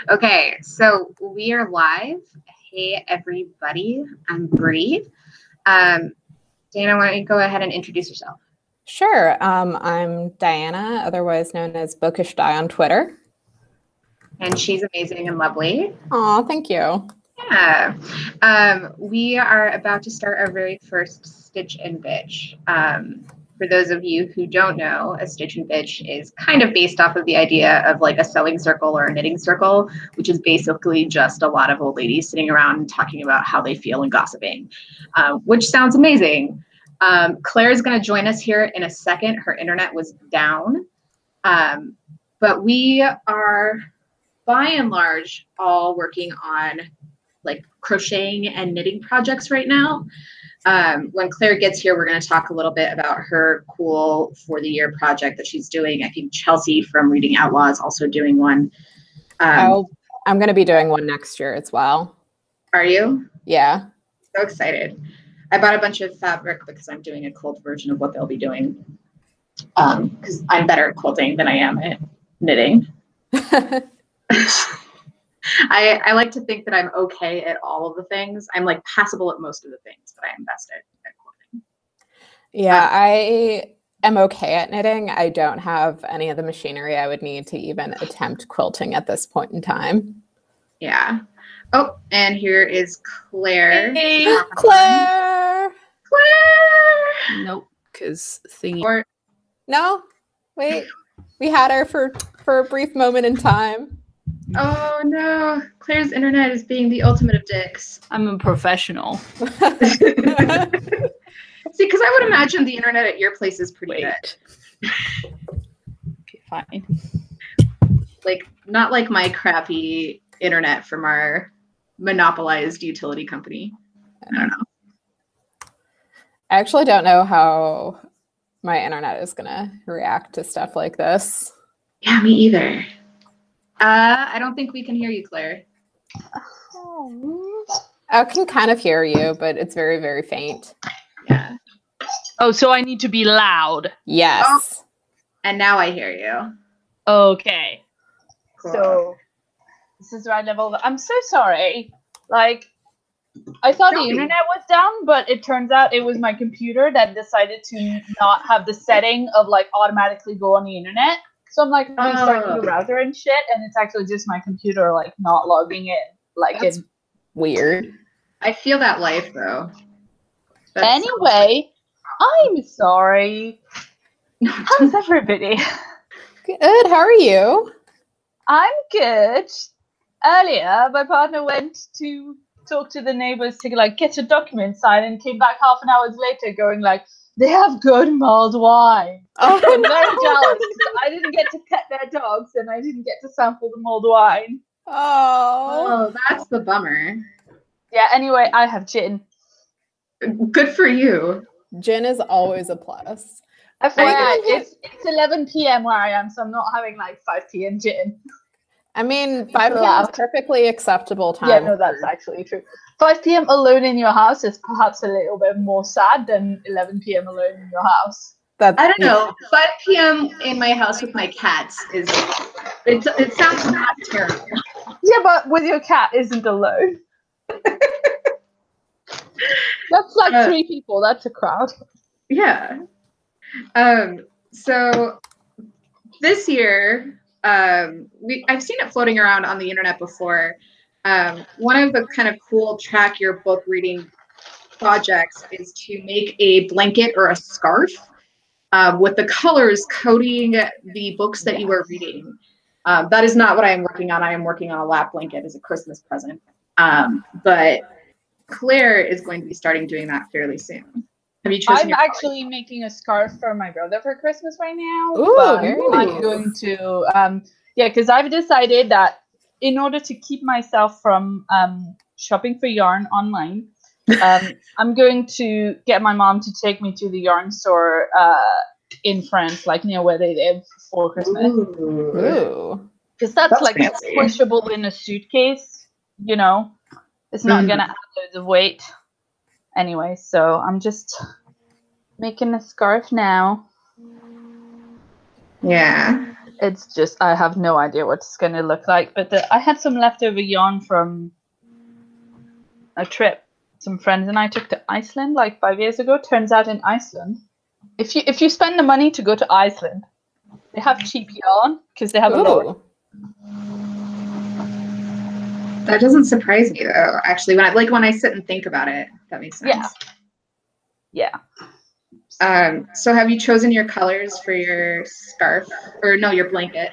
Okay, so we are live. Hey, everybody. I'm Bree. Dana, why don't you go ahead and introduce yourself? Sure. I'm Diana, otherwise known as Bookish Di on Twitter. And she's amazing and lovely. Aw, thank you. Yeah. We are about to start our very first Stitch and Bitch. For those of you who don't know, a Stitch and Bitch is kind of based off of the idea of like a sewing circle or a knitting circle, which is basically just a lot of old ladies sitting around and talking about how they feel and gossiping, which sounds amazing. Claire's going to join us here in a second. Her internet was down. But we are, by and large, all working on like crocheting and knitting projects right now. When Claire gets here, we're going to talk a little bit about her cool for the year project that she's doing. I think Chelsea from Reading Outlaw is also doing one. I'm going to be doing one next year as well. Are you? Yeah. So excited. I bought a bunch of fabric because I'm doing a quilt version of what they'll be doing. Because I'm better at quilting than I am at knitting. I like to think that I'm okay at all of the things. I'm like passable at most of the things, but I am best at quilting. Yeah, I am okay at knitting. I don't have any of the machinery I would need to even attempt quilting at this point in time. Yeah. Oh, and here is Claire. Hey, Claire! Claire! Nope, because thingy. No, wait. We had her for a brief moment in time. Oh no, Claire's internet is being the ultimate of dicks. I'm a professional. See, because I would imagine the internet at your place is pretty good. Okay, fine. Like, not like my crappy internet from our monopolized utility company. I don't know. I actually don't know how my internet is going to react to stuff like this. Yeah, me either. I don't think we can hear you, Claire. I can kind of hear you, but it's very, very faint. Yeah. Oh, so I need to be loud. Yes. Oh, and now I hear you. Okay. Cool. So this is right level. I'm so sorry. Like, I thought the internet was down, but it turns out it was my computer that decided to not have the setting of like automatically go on the internet. So I'm like restarting the browser and shit, and it's actually just my computer like not logging in. Like, it's weird. I feel that life though. Anyway, I'm sorry. How's everybody? Good. How are you? I'm good. Earlier, my partner went to talk to the neighbors to like get a document signed, and came back half an hour later going like, they have good mulled wine. Oh, I'm very jealous because I didn't get to pet their dogs and I didn't get to sample the mulled wine. Oh, that's the bummer. Yeah, anyway, I have gin. Good for you. Gin is always a plus. It's 11 p.m. where I am, so I'm not having like 5 p.m. gin. I mean, 5 p.m. is perfectly acceptable time. Yeah, no, that's actually true. 5 p.m. alone in your house is perhaps a little bit more sad than 11 p.m. alone in your house. I don't know. 5 p.m. in my house with my cats is it sounds not terrible. Yeah, but with your cat isn't alone. That's like 3 people. That's a crowd. Yeah. So this year, I've seen it floating around on the internet before. One of the kind of cool track your book reading projects is to make a blanket or a scarf with the colors coding the books that you are reading. That is not what I am working on. I am working on a lap blanket as a Christmas present. But Claire is going to be starting doing that fairly soon. Have you chosen? I'm actually making a scarf for my brother for Christmas right now. Ooh, very nice. I'm going to, because I've decided that in order to keep myself from shopping for yarn online, I'm going to get my mom to take me to the yarn store in France, like near where they live, for Christmas. Ooh. Because that's like fancy. pushable in a suitcase, you know. It's not gonna add loads of weight. Anyway, so I'm just making a scarf now. Yeah. It's just, I have no idea what it's going to look like. But I had some leftover yarn from a trip some friends and I took to Iceland like 5 years ago. Turns out in Iceland, if you spend the money to go to Iceland, they have cheap yarn because they have a lot. That doesn't surprise me though. Actually, when I sit and think about it, that makes sense. Yeah. So have you chosen your colors for your scarf, or no, your blanket?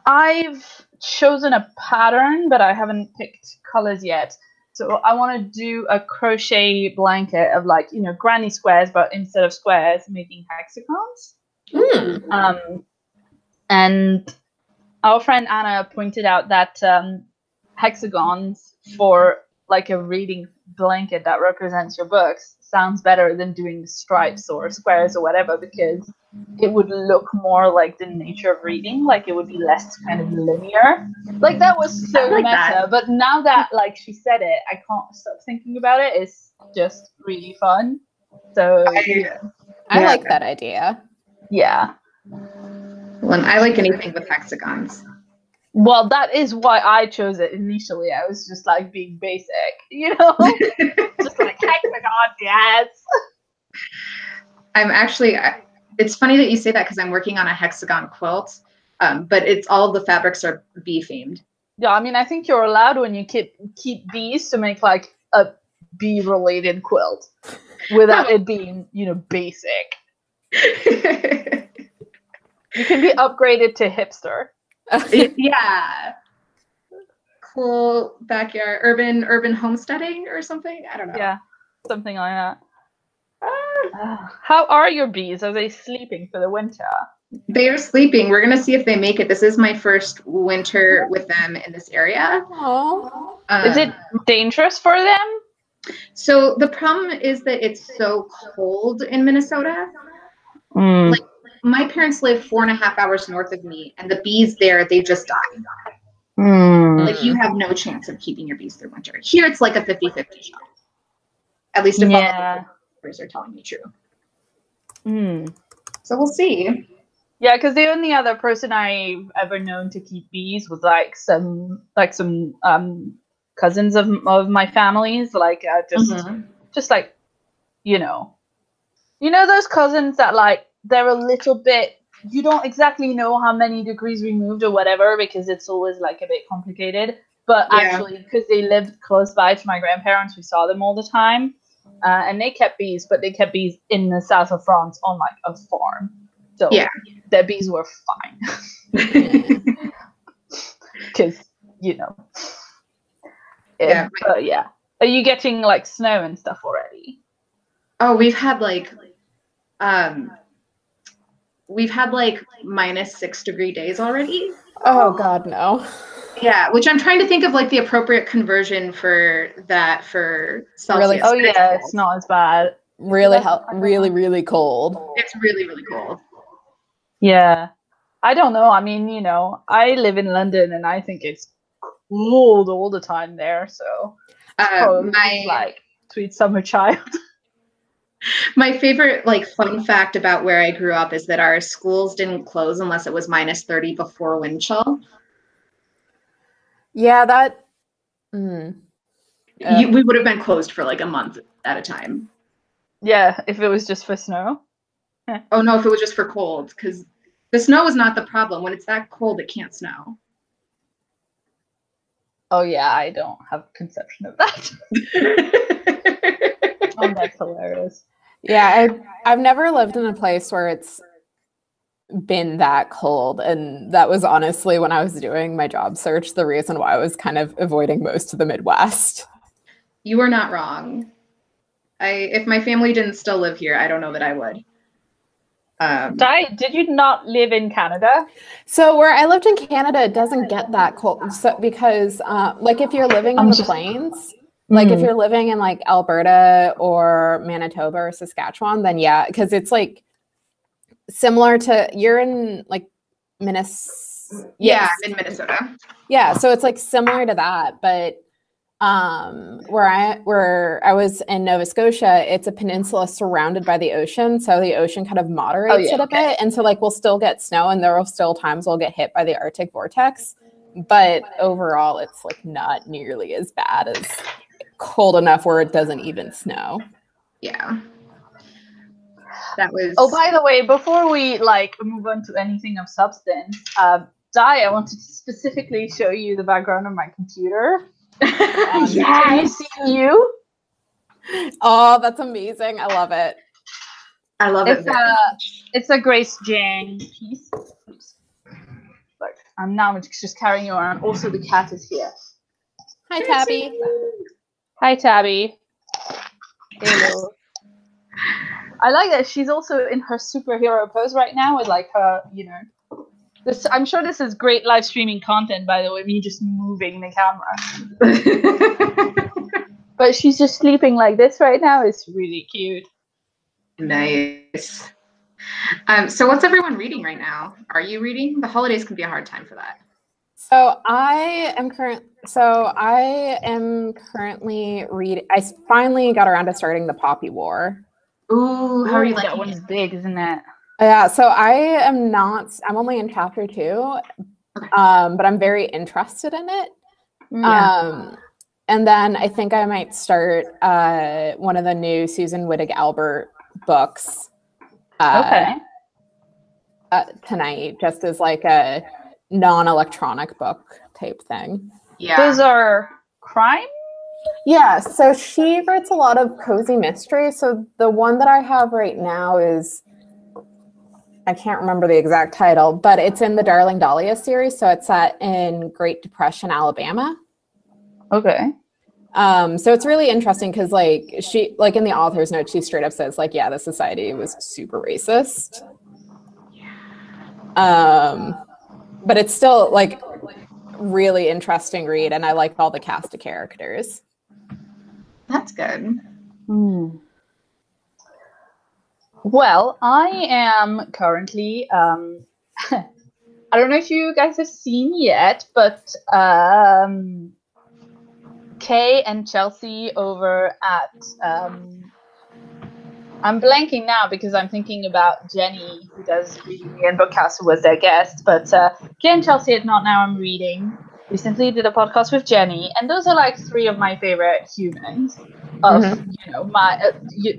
I've chosen a pattern, but I haven't picked colors yet. So I want to do a crochet blanket of like, granny squares, but instead of squares, making hexagons. And our friend Anna pointed out that hexagons for like a reading blanket that represents your books sounds better than doing stripes or squares or whatever, because it would look more like the nature of reading, like it would be less kind of linear. Like that was so like meta, that. but now that like she said it, I can't stop thinking about it. It's just really fun. So I like that idea. Yeah. Well, I like anything with hexagons. Well, that is why I chose it initially. I was just like being basic, just like hexagons, yes. It's funny that you say that because I'm working on a hexagon quilt, but it's all the fabrics are bee themed. Yeah, I mean, I think you're allowed when you keep bees to make like a bee related quilt without it being, basic. You can be upgraded to hipster. Yeah. Cool backyard, urban homesteading or something. I don't know. Yeah, something like that. How are your bees? Are they sleeping for the winter? They are sleeping. We're gonna see if they make it. This is my first winter with them in this area. Is it dangerous for them? So the problem is that it's so cold in Minnesota. Mm. Like my parents live 4.5 hours north of me, and the bees there, they just die. Like you have no chance of keeping your bees through winter. Here it's like a 50-50 shot. At least if all the numbers are telling me true. So we'll see. Yeah, because the only other person I've ever known to keep bees was like some cousins of my family's, like just like those cousins that like they're a little bit, you don't exactly know how many degrees removed or whatever, because it's always like a bit complicated, but actually because they lived close by to my grandparents, we saw them all the time, and they kept bees, but they kept bees in the south of France on like a farm, so their bees were fine. Because are you getting like snow and stuff already? Oh, we've had like -6 degree days already. Oh God, no. Yeah, which I'm trying to think of like the appropriate conversion for that for Celsius. Really? Oh yeah, it's not as bad. Really really cold. It's really, really cold. Yeah. I don't know. I mean, I live in London and I think it's cold all the time there, so my like sweet summer child. My favorite like fun fact about where I grew up is that our schools didn't close unless it was -30 before wind chill. Yeah, that We would have been closed for like a month at a time. Yeah, if it was just for snow. Oh no, if it was just for cold, because the snow is not the problem. When it's that cold, it can't snow. Oh yeah, I don't have a conception of that. Oh, that's hilarious. Yeah, I've never lived in a place where it's been that cold, and that was honestly, when I was doing my job search, the reason why I was kind of avoiding most of the Midwest. You are not wrong. If my family didn't still live here, I don't know that I would. Did you not live in Canada? So where I lived in Canada, it doesn't get that cold. So because like if you're living in the plains, like if you're living in like Alberta or Manitoba or Saskatchewan, then yeah, because it's like similar to, you're in like Minnesota. Yeah, I'm in Minnesota. Yeah, so it's like similar to that, but where I was in Nova Scotia, it's a peninsula surrounded by the ocean, so the ocean kind of moderates it a bit, and so like we'll still get snow, and there will still times we'll get hit by the Arctic vortex, but overall it's like not nearly as bad as cold enough where it doesn't even snow. Yeah. That was. Oh, by the way, before we like move on to anything of substance, Di, I wanted to specifically show you the background of my computer. Yes. Can you see you? Oh, that's amazing! I love it. I love it. It's a Grace Jane piece. Oops. Like, I'm now just carrying you around. Also, the cat is here. Hi, Tabby. Hi, Tabby. Hello. I like that she's also in her superhero pose right now with like her, you know. This, I'm sure this is great live streaming content, by the way, me just moving the camera. But she's just sleeping like this right now. It's really cute. Nice. So what's everyone reading right now? Are you reading? The holidays can be a hard time for that. So I am currently reading. I finally got around to starting The Poppy War. Ooh, how are you liking that one's big, isn't it? Yeah, so I'm only in chapter 2, but I'm very interested in it. Yeah. And then I think I might start one of the new Susan Wittig Albert books tonight, just as like a non-electronic book type thing. Yeah. Those are crime? Yeah, so she writes a lot of cozy mystery. So the one that I have right now is, I can't remember the exact title, but it's in the Darling Dahlia series. So it's set in Great Depression, Alabama. Okay. So it's really interesting because like she, like in the author's note, she straight up says like, yeah, the society was super racist. But it's still like really interesting read, and I like all the cast of characters. That's good. Well, I am currently I don't know if you guys have seen yet, but Kay and Chelsea over at I'm blanking now because I'm thinking about Jenny, who does Reading Me and Bookcast, who was their guest. But Kay and Chelsea at Not Now I'm Reading recently did a podcast with Jenny, and those are like 3 of my favorite humans of you know my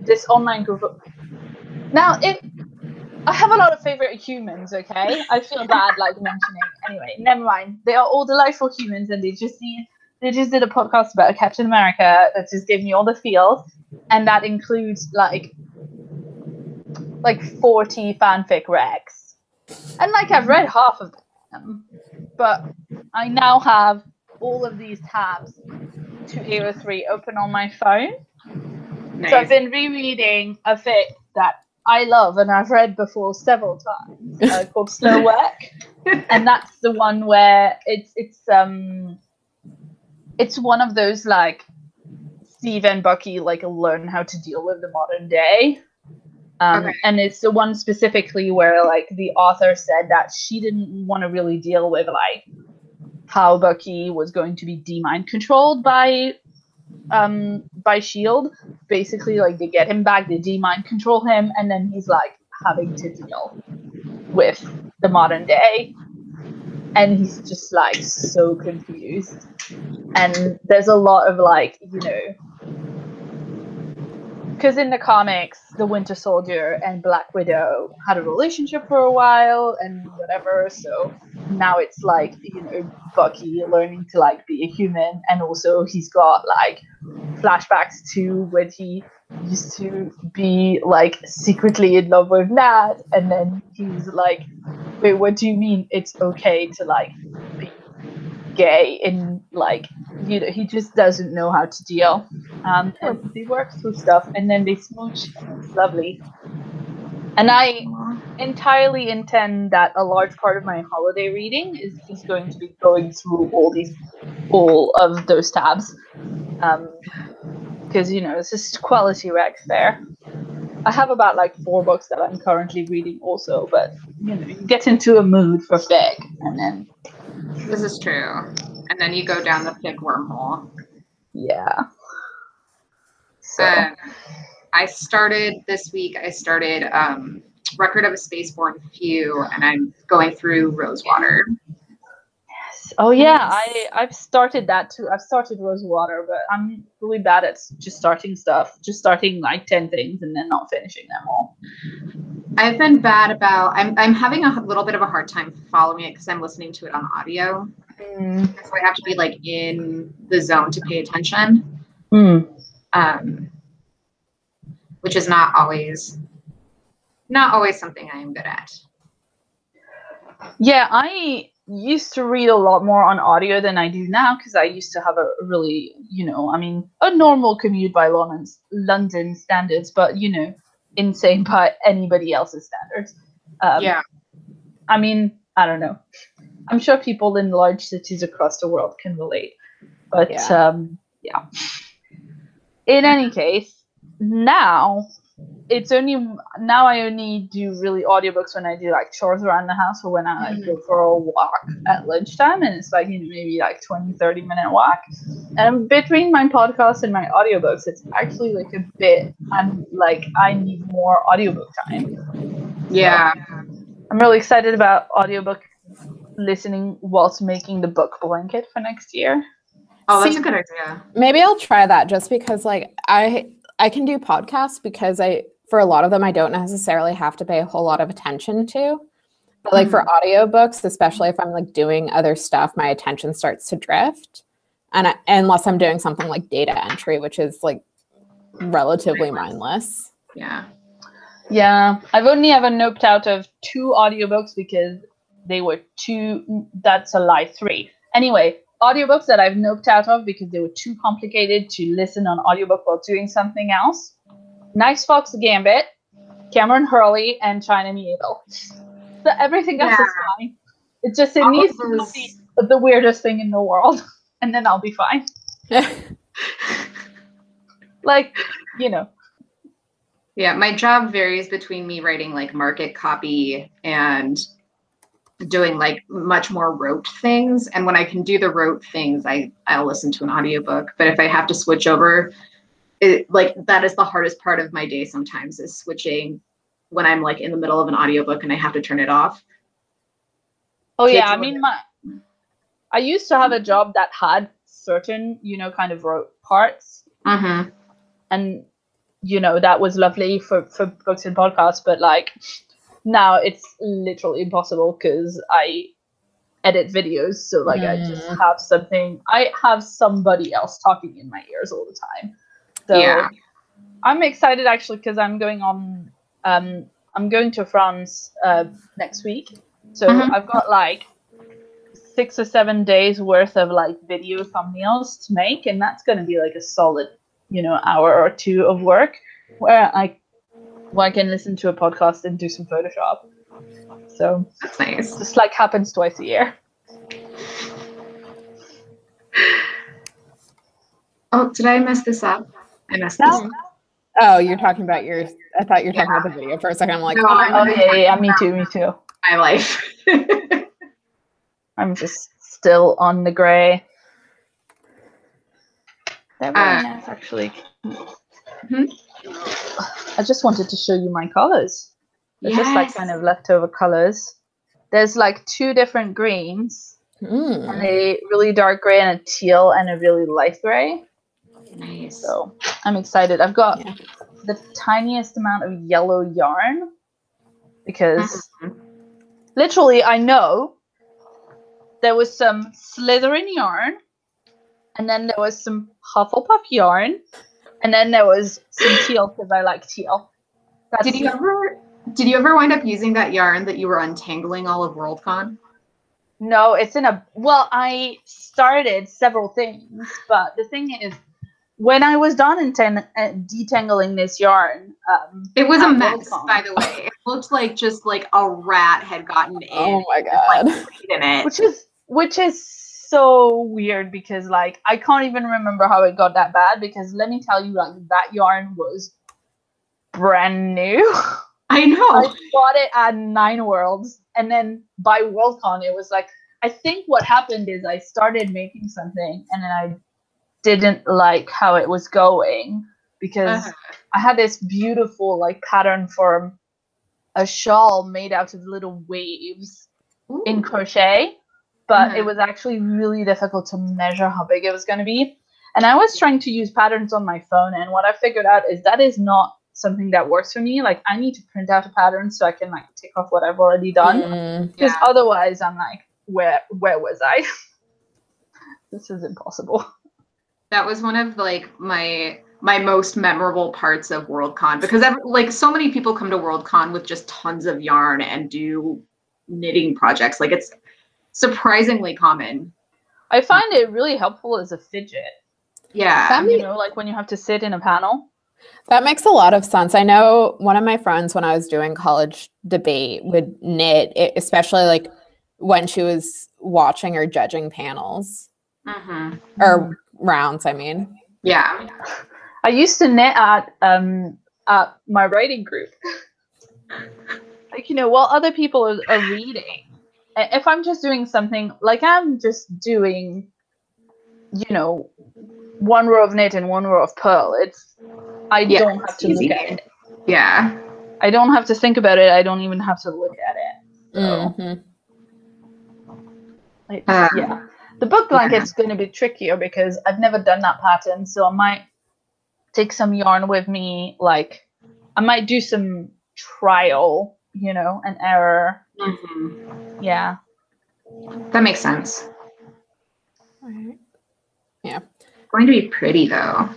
this online group. Now, I have a lot of favorite humans, okay? I feel bad like mentioning. Anyway, never mind. They are all delightful humans, and they just did a podcast about Captain America that just gave me all the feels, and that includes like 40 fanfic recs. And like I've read half of them, but I now have all of these tabs to AO3 open on my phone. Nice. So I've been rereading a fic that I love and I've read before several times called Slow Work. And that's the one where it's one of those like Steve and Bucky like learn how to deal with the modern day. And it's the one specifically where like the author said that she didn't want to really deal with like how Bucky was going to be mind controlled by SHIELD. Basically, like they get him back, they mind control him, and then he's like having to deal with the modern day, and he's just like so confused. And there's a lot of like, you know, because in the comics, the Winter Soldier and Black Widow had a relationship for a while and whatever. So now it's like, you know, Bucky learning to like be a human, and also he's got like flashbacks to when he used to be like secretly in love with Nat, and then he's like, wait, what do you mean it's okay to like be gay? In like, you know, he just doesn't know how to deal. And they work through stuff, and then they smooch, and it's lovely. And I entirely intend that a large part of my holiday reading is just going to be going through all of those tabs, because you know it's just quality recs there. I have about like 4 books that I'm currently reading also, but you know, you get into a mood for fic, and then this is true, and then you go down the fic wormhole. Yeah. So I started this week. I started Record of a Spaceborne Few, and I'm going through Rosewater. oh yeah, I've started that too. I've started Rosewater, but I'm really bad at just starting stuff. Just starting like 10 things and then not finishing them all. I've been bad about. I'm having a little bit of a hard time following it because I'm listening to it on audio. So I have to be like in the zone to pay attention. Which is not always something I am good at. Yeah, I used to read a lot more on audio than I do now because I used to have a really, a normal commute by London standards, but, insane by anybody else's standards. Yeah. I mean, I don't know. I'm sure people in large cities across the world can relate. But, yeah. In any case, now I only do really audiobooks when I do like chores around the house or when I go for a walk at lunchtime, and it's like maybe like 20-30 minute walk. And between my podcast and my audiobooks, it's actually like a bit, I'm like, I need more audiobook time. Yeah. So I'm really excited about audiobook listening whilst making the book blanket for next year. Oh, that's a good idea. Maybe I'll try that just because like I can do podcasts because for a lot of them, I don't necessarily have to pay a whole lot of attention to. But like for audiobooks, especially if I'm like doing other stuff, my attention starts to drift. And unless I'm doing something like data entry, which is like relatively mindless. Yeah. Yeah. I've only ever noped out of 2 audiobooks because they were 2. That's a lie, 3. Anyway, audiobooks that I've noped out of because they were too complicated to listen on audiobook while doing something else. Nice Fox Gambit, Cameron Hurley, and China Miéville. So everything else is fine. It just needs to be the weirdest thing in the world, and then I'll be fine. Like, Yeah, my job varies between me writing like market copy and doing like much more rote things. And when I can do the rote things, I'll listen to an audiobook. But if I have to switch over, that is the hardest part of my day sometimes, is switching when I'm like in the middle of an audiobook and I have to turn it off. Oh yeah, I mean, I used to have a job that had certain, kind of rote parts. Mm-hmm. And, that was lovely for books and podcasts, but like now it's literally impossible because I edit videos. So like I just have somebody else talking in my ears all the time. So yeah. I'm excited actually because I'm going to France next week. So I've got like 6 or 7 days worth of like video thumbnails to make, and that's going to be like a solid, hour or 2 of work where I can listen to a podcast and do some Photoshop. So that's nice. This like happens twice a year. Oh, did I mess this up? I messed this up. Oh, you're talking about I thought you were talking about the video for a second. I'm like, yeah, me too. My life. I'm just still on the gray. They're really nice, actually. I just wanted to show you my colors. They're just like kind of leftover colors. There's like 2 different greens. And a really dark gray and a teal and a really light gray. Nice. So I'm excited. I've got the tiniest amount of yellow yarn because literally I know there was some Slytherin yarn, and then there was some Hufflepuff yarn, and then there was some teal because I like teal. Did you ever wind up using that yarn that you were untangling all of Worldcon? No, it's I started several things, but the thing is, when I was done detangling this yarn, it was a mess, by the way. It looked like just like a rat had gotten in. Oh my god! In it. Which is so weird because like I can't even remember how it got that bad because let me tell you, like that yarn was brand new. I know. I bought it at 9 Worlds, and then by Worldcon, it was like, I think what happened is I started making something, and then I didn't like how it was going because Uh-huh. I had this beautiful like pattern for a shawl made out of little waves in Ooh. crochet, but it Uh-huh. was actually really difficult to measure how big it was going to be. And I was trying to use patterns on my phone, and what I figured out is that is not something that works for me. Like, I need to print out a pattern so I can like tick off what I've already done, because Yeah. otherwise I'm like, where was I? This is impossible. That was one of like my most memorable parts of Worldcon, because like so many people come to Worldcon with just tons of yarn and do knitting projects. Like, it's surprisingly common. I find it really helpful as a fidget. Yeah. You know, like when you have to sit in a panel. That makes a lot of sense. I know one of my friends, when I was doing college debate, would knit, especially like when she was watching or judging panels Mm-hmm. or rounds, I mean. Yeah. I used to knit at my writing group. Like, you know, while other people are reading, if I'm just doing something, like I'm just doing, you know, one row of knit and one row of purl, I don't have to look at it. Yeah. I don't have to think about it. I don't even have to look at it. So, yeah. The book blanket's going to be trickier because I've never done that pattern, so I might take some yarn with me. Like, I might do some trial, you know, and error. Mm-hmm. Yeah. That makes sense. Yeah. Going to be pretty though.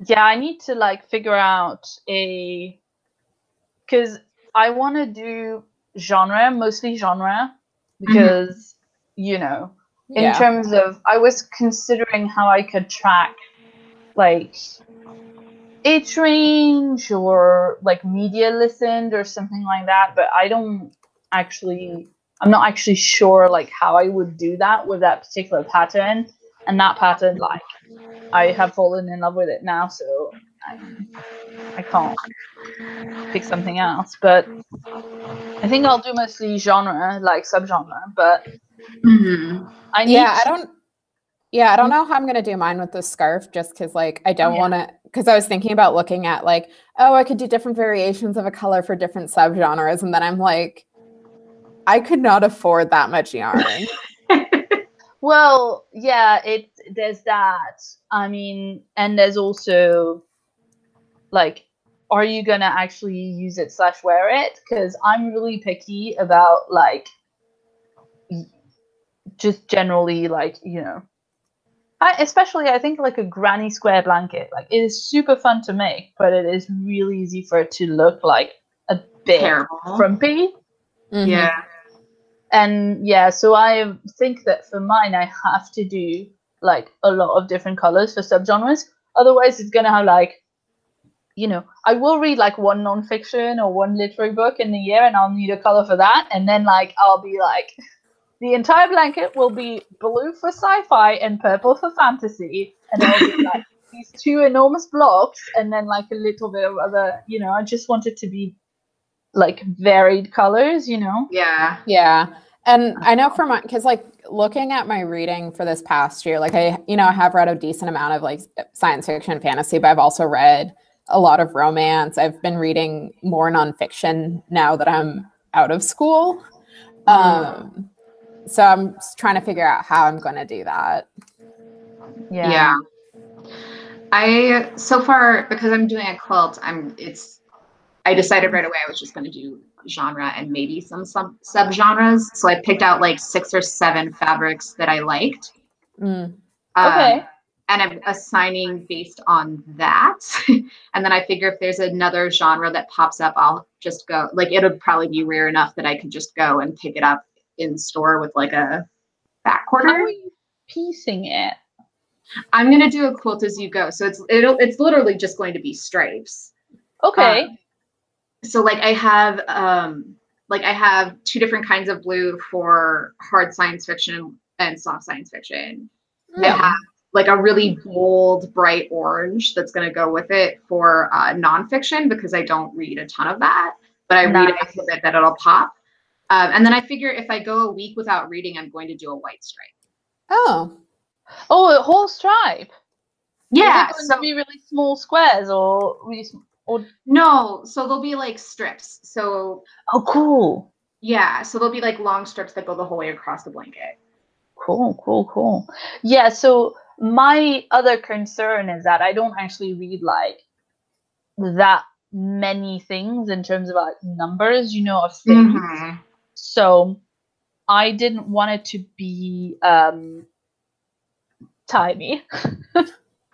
Yeah, I need to like figure out because I want to do genre, mostly genre, because, you know, in terms of, I was considering how I could track like age range or like media listened or something like that, but I'm not actually sure like how I would do that with that particular pattern. And that pattern, like, I have fallen in love with it now, so I can't pick something else. But I think I'll do mostly genre, like subgenre. But I need I don't know how I'm gonna do mine with the scarf, just because like I don't want to. Because I was thinking about looking at like, oh, I could do different variations of a color for different subgenres, and then I'm like, I could not afford that much yarn. Well, yeah, there's that. I mean, and there's also like, are you gonna actually use it / wear it? Because I'm really picky about like just generally like, you know, especially I think like a granny square blanket, like, it is super fun to make, but it is really easy for it to look like a bit Terrible. frumpy. Yeah. And yeah, so I think that for mine, I have to do like a lot of different colors for subgenres. Otherwise, it's gonna have like, you know, I will read like one nonfiction or one literary book in the year, and I'll need a color for that. And then like I'll be like, the entire blanket will be blue for sci-fi and purple for fantasy, and it'll be like these two enormous blocks, and then like a little bit of other. You know, I just want it to be like varied colors, you know? Yeah. And I know for my, because like looking at my reading for this past year, like I have read a decent amount of like science fiction and fantasy, but I've also read a lot of romance. I've been reading more nonfiction now that I'm out of school. So I'm trying to figure out how I'm going to do that. Yeah. So far, because I'm doing a quilt, I decided right away I was just going to do genre and maybe some subgenres. So I picked out like 6 or 7 fabrics that I liked. Okay. And I'm assigning based on that. And then I figure if there's another genre that pops up, I'll just go. Like, it'll probably be rare enough that I could just go and pick it up in store with like a back quarter. How are you piecing it? I'm going to do a quilt as you go. So it's literally just going to be stripes. Okay. So like I have 2 different kinds of blue for hard science fiction and soft science fiction. I have like a really bold, bright orange that's going to go with it for nonfiction, because I don't read a ton of that, but I read enough of it that it'll pop. And then I figure if I go a week without reading, I'm going to do a white stripe. Oh. Oh, a whole stripe. Yeah. Is it going to be really small squares or no, so they'll be like strips. So oh, cool. yeah, so they'll be like long strips that go the whole way across the blanket. Cool. Yeah, so my other concern is that I don't actually read like that many things in terms of like numbers, of things. Mm-hmm. So I didn't want it to be tiny.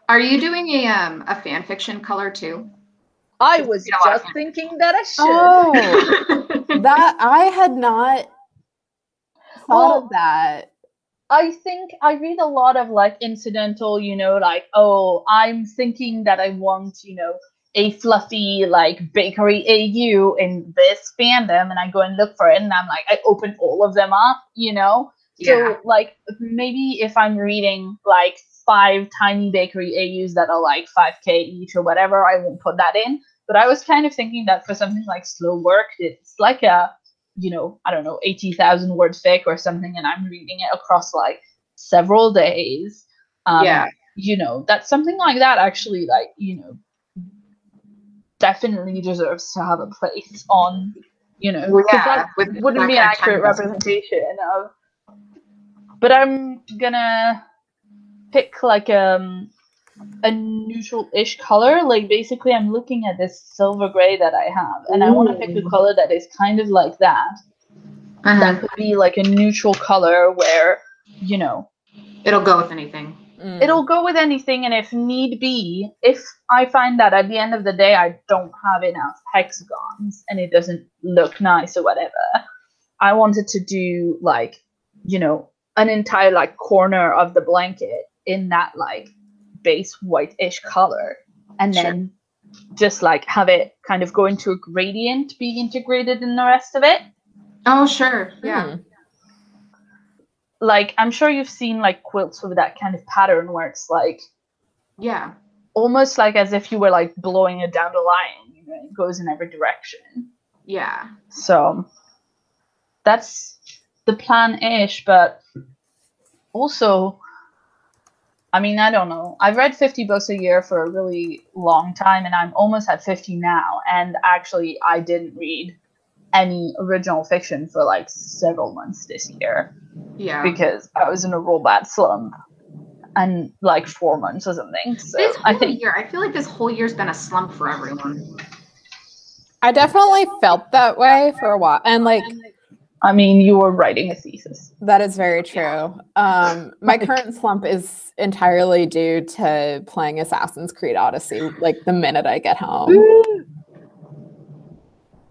Are you doing a fan fiction color too? I was just thinking that I should. Oh, that I had not thought of that. I think I read a lot of like incidental, like, oh, I'm thinking that I want, a fluffy like bakery AU in this fandom, and I go and look for it, and I'm like, I open all of them up, Yeah. So like maybe if I'm reading like 5 tiny bakery AUs that are like 5K each or whatever, I won't put that in. But I was kind of thinking that for something like slow work, it's like a I don't know, 80,000 word fic or something, and I'm reading it across like several days. That something like that actually, like, definitely deserves to have a place on, that wouldn't be an accurate representation of. But I'm gonna pick like a neutral-ish color. Like basically, I'm looking at this silver gray that I have, and I want to pick a color that is kind of like that. That could be like a neutral color where, it'll go with anything. It'll go with anything, and if need be, if I find that at the end of the day I don't have enough hexagons and it doesn't look nice or whatever, I wanted to do like, an entire like corner of the blanket in that like base white-ish color, and then just like have it kind of go into a gradient, be integrated in the rest of it. Oh, sure. Yeah. Like, I'm sure you've seen like quilts with that kind of pattern where it's like, almost like as if you were like blowing it down the line, it goes in every direction. Yeah. So that's the plan-ish, but also, I mean, I don't know. I've read 50 books a year for a really long time, and I'm almost at 50 now, and actually I didn't read any original fiction for like several months this year. Yeah. Because I was in a real bad slump, and like 4 months or something. So this whole year, I feel like this whole year's been a slump for everyone. I definitely felt that way for a while, and like, I mean, you were writing a thesis. That is very true. My current slump is entirely due to playing Assassin's Creed Odyssey like the minute I get home.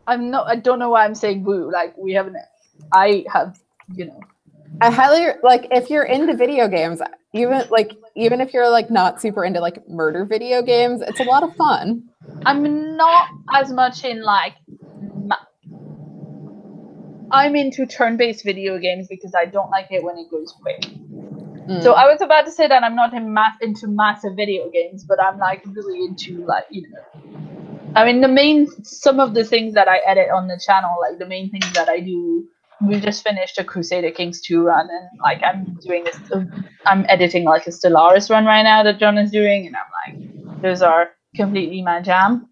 I don't know why I'm saying woo. Like, I have, I highly like, if you're into video games, even if you're like not super into like murder video games, it's a lot of fun. I'm not as much in like I'm into turn-based video games because I don't like it when it goes quick. So I was about to say that I'm not into massive video games, but I'm like really into like, I mean, some of the things that I edit on the channel, like the main things that I do, we just finished a Crusader Kings 2 run, and like I'm editing like a Stellaris run right now that John is doing, and I'm like, those are completely my jam,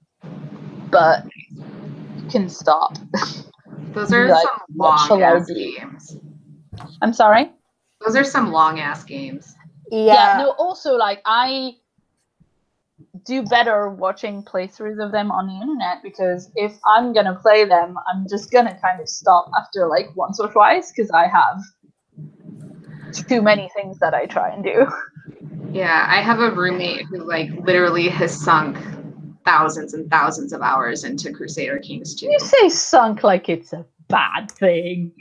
but you can stop. Those are like, some long-ass games. I'm sorry? Those are some long-ass games. Yeah, no, also, like, I do better watching playthroughs of them on the internet, because if I'm gonna play them, I'm just gonna kind of stop after, like, once or twice, because I have too many things that I try and do. Yeah, I have a roommate who, like, literally has sunk thousands and thousands of hours into Crusader Kings 2. You say sunk like it's a bad thing.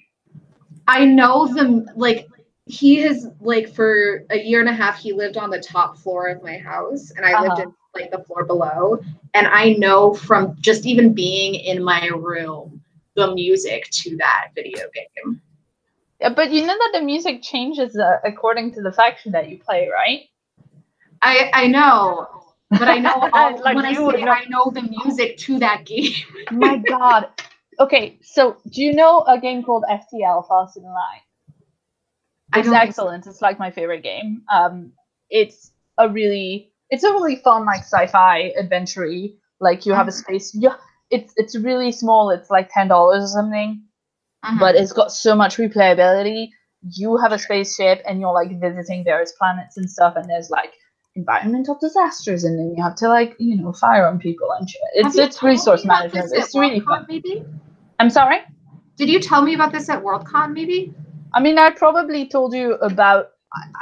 I know them, like, he has, like, for a year and a half, he lived on the top floor of my house, and I lived in, like, the floor below, and I know from just even being in my room the music to that video game. Yeah, but you know that the music changes according to the faction that you play, right? I know. But I know like when I say I know the music to that game. My God. Okay, so do you know a game called FTL, Faster Than Light? It's excellent. It's like my favorite game. It's a really fun like sci-fi adventure-y. Like you have a space. Yeah, it's really small. It's like $10 or something, but it's got so much replayability. You have a spaceship and you're like visiting various planets and stuff, and there's like environmental disasters, and then you have to like fire on people and shit. It's resource management. It's really fun. Maybe. I'm sorry. Did you tell me about this at Worldcon? Maybe. I mean, I probably told you about.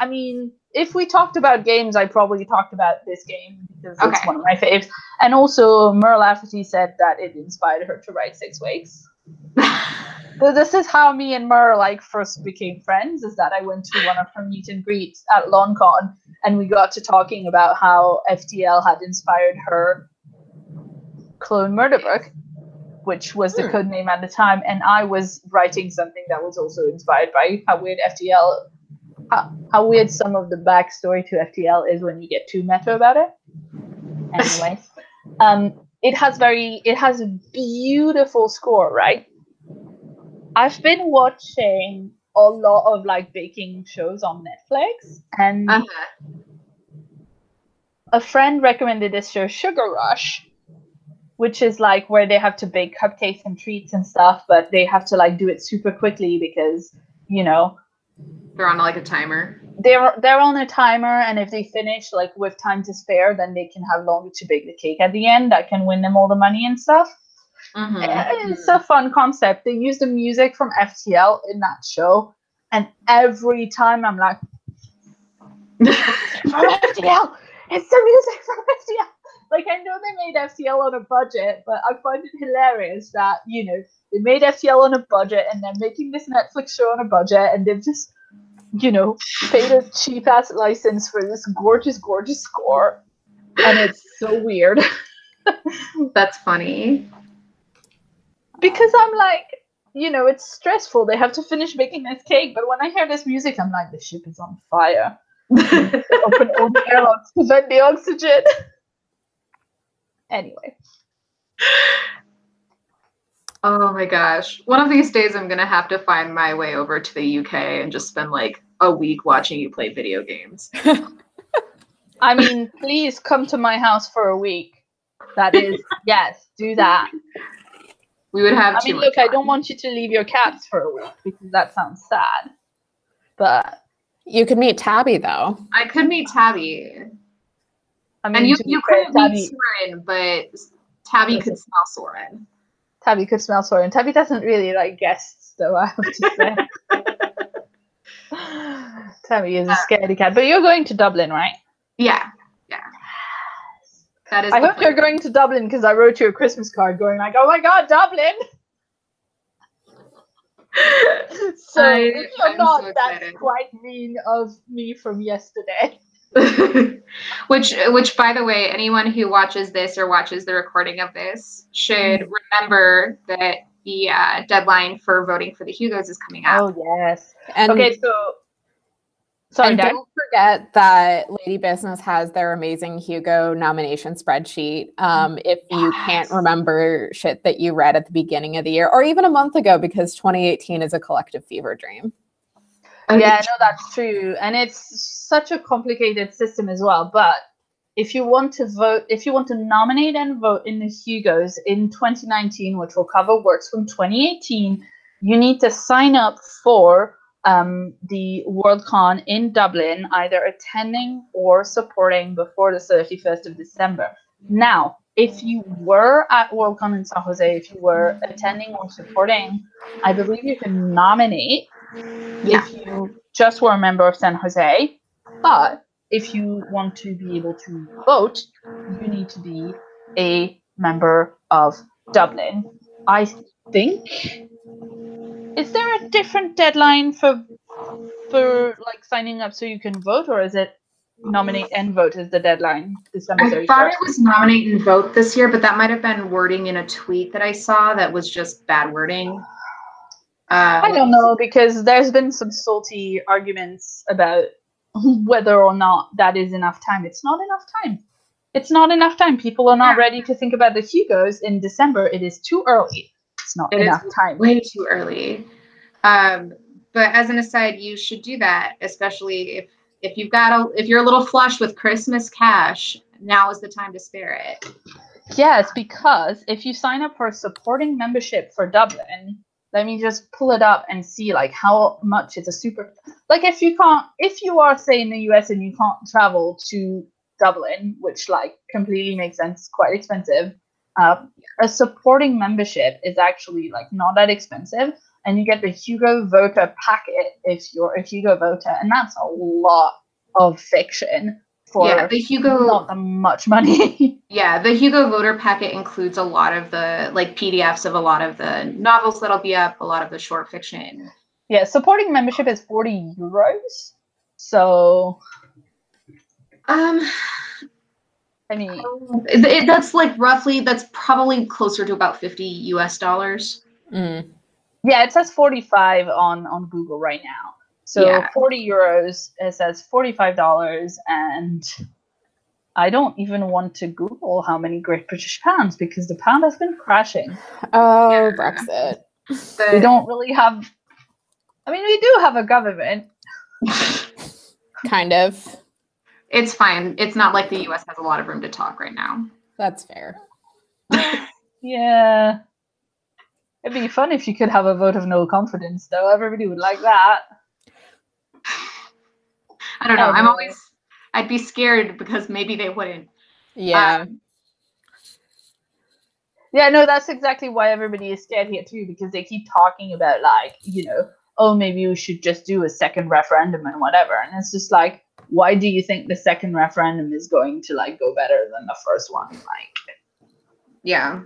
I mean, if we talked about games, I probably talked about this game because it's one of my faves. And also, Mer Lafferty said that it inspired her to write 6 Weeks. So this is how me and Mer like first became friends. Is that I went to one of her meet and greets at LonCon, and we got to talking about how FTL had inspired her Clone Murder Book, which was the code name at the time, and I was writing something that was also inspired by how weird FTL, how weird some of the backstory to FTL is when you get too meta about it. Anyway, it has a beautiful score, right? I've been watching a lot of like baking shows on Netflix, and a friend recommended this show, Sugar Rush, which is like where they have to bake cupcakes and treats and stuff, but they have to like do it super quickly because, they're on like a timer. They're on a timer, and if they finish like with time to spare, then they can have longer to bake the cake at the end. That can win them all the money and stuff. It's a fun concept. They use the music from FTL in that show, and every time I'm like, from FTL! It's the music from FTL! Like, I know they made FTL on a budget, but I find it hilarious that, they made FTL on a budget, and they're making this Netflix show on a budget, and they've just, paid a cheap-ass license for this gorgeous, gorgeous score. And it's so weird. That's funny. Because I'm like, it's stressful. They have to finish making this cake, but when I hear this music, I'm like, the ship is on fire. Open all the airlocks to vent the oxygen. Anyway. Oh my gosh. One of these days I'm going to have to find my way over to the UK and just spend like a week watching you play video games. I mean, please come to my house for a week. That is, yes, do that. We would have look, I don't want you to leave your cats for a week because that sounds sad. But you could meet Tabby though. I could meet Tabby. I mean, and you couldn't meet Soren, but Tabby could smell Soren. Tabby could smell Soren. Tabby doesn't really like guests, though, I have to say. Tabby is a scaredy cat. But you're going to Dublin, right? Yeah. That is. I hope you're going to Dublin because I wrote you a Christmas card going like, oh my god, Dublin! So if you're not, so that's quite mean of me from yesterday. which by the way, anyone who watches this or watches the recording of this should remember that the deadline for voting for the Hugos is coming up. Oh yes. And okay, so sorry, and don't forget that Lady Business has their amazing Hugo nomination spreadsheet. If you can't remember shit that you read at the beginning of the year or even a month ago, because 2018 is a collective fever dream. Yeah, no, that's true. And it's such a complicated system as well. But if you want to vote, if you want to nominate and vote in the Hugos in 2019, which will cover works from 2018, you need to sign up for the Worldcon in Dublin, either attending or supporting before the 31st of December. Now, if you were at Worldcon in San Jose, if you were attending or supporting, I believe you can nominate if you just were a member of San Jose. But if you want to be able to vote, you need to be a member of Dublin. I think. Is there a different deadline for like signing up so you can vote, or is it nominate and vote is the deadline? December 31st? I thought it was nominate and vote this year, but that might have been wording in a tweet that I saw that was just bad wording. I don't know, because there's been some salty arguments about whether or not that is enough time. It's not enough time. It's not enough time. People are not ready to think about the Hugos in December. It is too early. It's not enough time. Way too early. But But as an aside, you should do that, especially if you're a little flush with Christmas cash. Now is the time to spare it. Yes, because if you sign up for a supporting membership for Dublin, let me just pull it up and see like how much it's a super like if you are say in the US and you can't travel to Dublin, which like completely makes sense, quite expensive. A supporting membership is actually like not that expensive, and you get the Hugo Voter packet if you're a Hugo Voter, and that's a lot of fiction for the Hugo not that much money. Yeah, the Hugo Voter packet includes a lot of the like PDFs of a lot of the novels that'll be up, a lot of the short fiction. Yeah, supporting membership is €40. So I mean, that's like that's probably closer to about $50. Yeah, it says 45 on Google right now. So Yeah. €40, it says $45, and I don't even want to Google how many Great British pounds because the pound has been crashing. Oh, Brexit. We don't really have. I mean, we do have a government. Kind of. It's fine. It's not like the US has a lot of room to talk right now. That's fair. Yeah. It'd be fun if you could have a vote of no confidence, though. Everybody would like that. I don't know. I'd be scared because maybe they wouldn't. Yeah. Yeah, no, that's exactly why everybody is scared here too, because they keep talking about like, oh, maybe we should just do a second referendum and whatever. And it's just like, why do you think the second referendum is going to like go better than the first one? Like, yeah.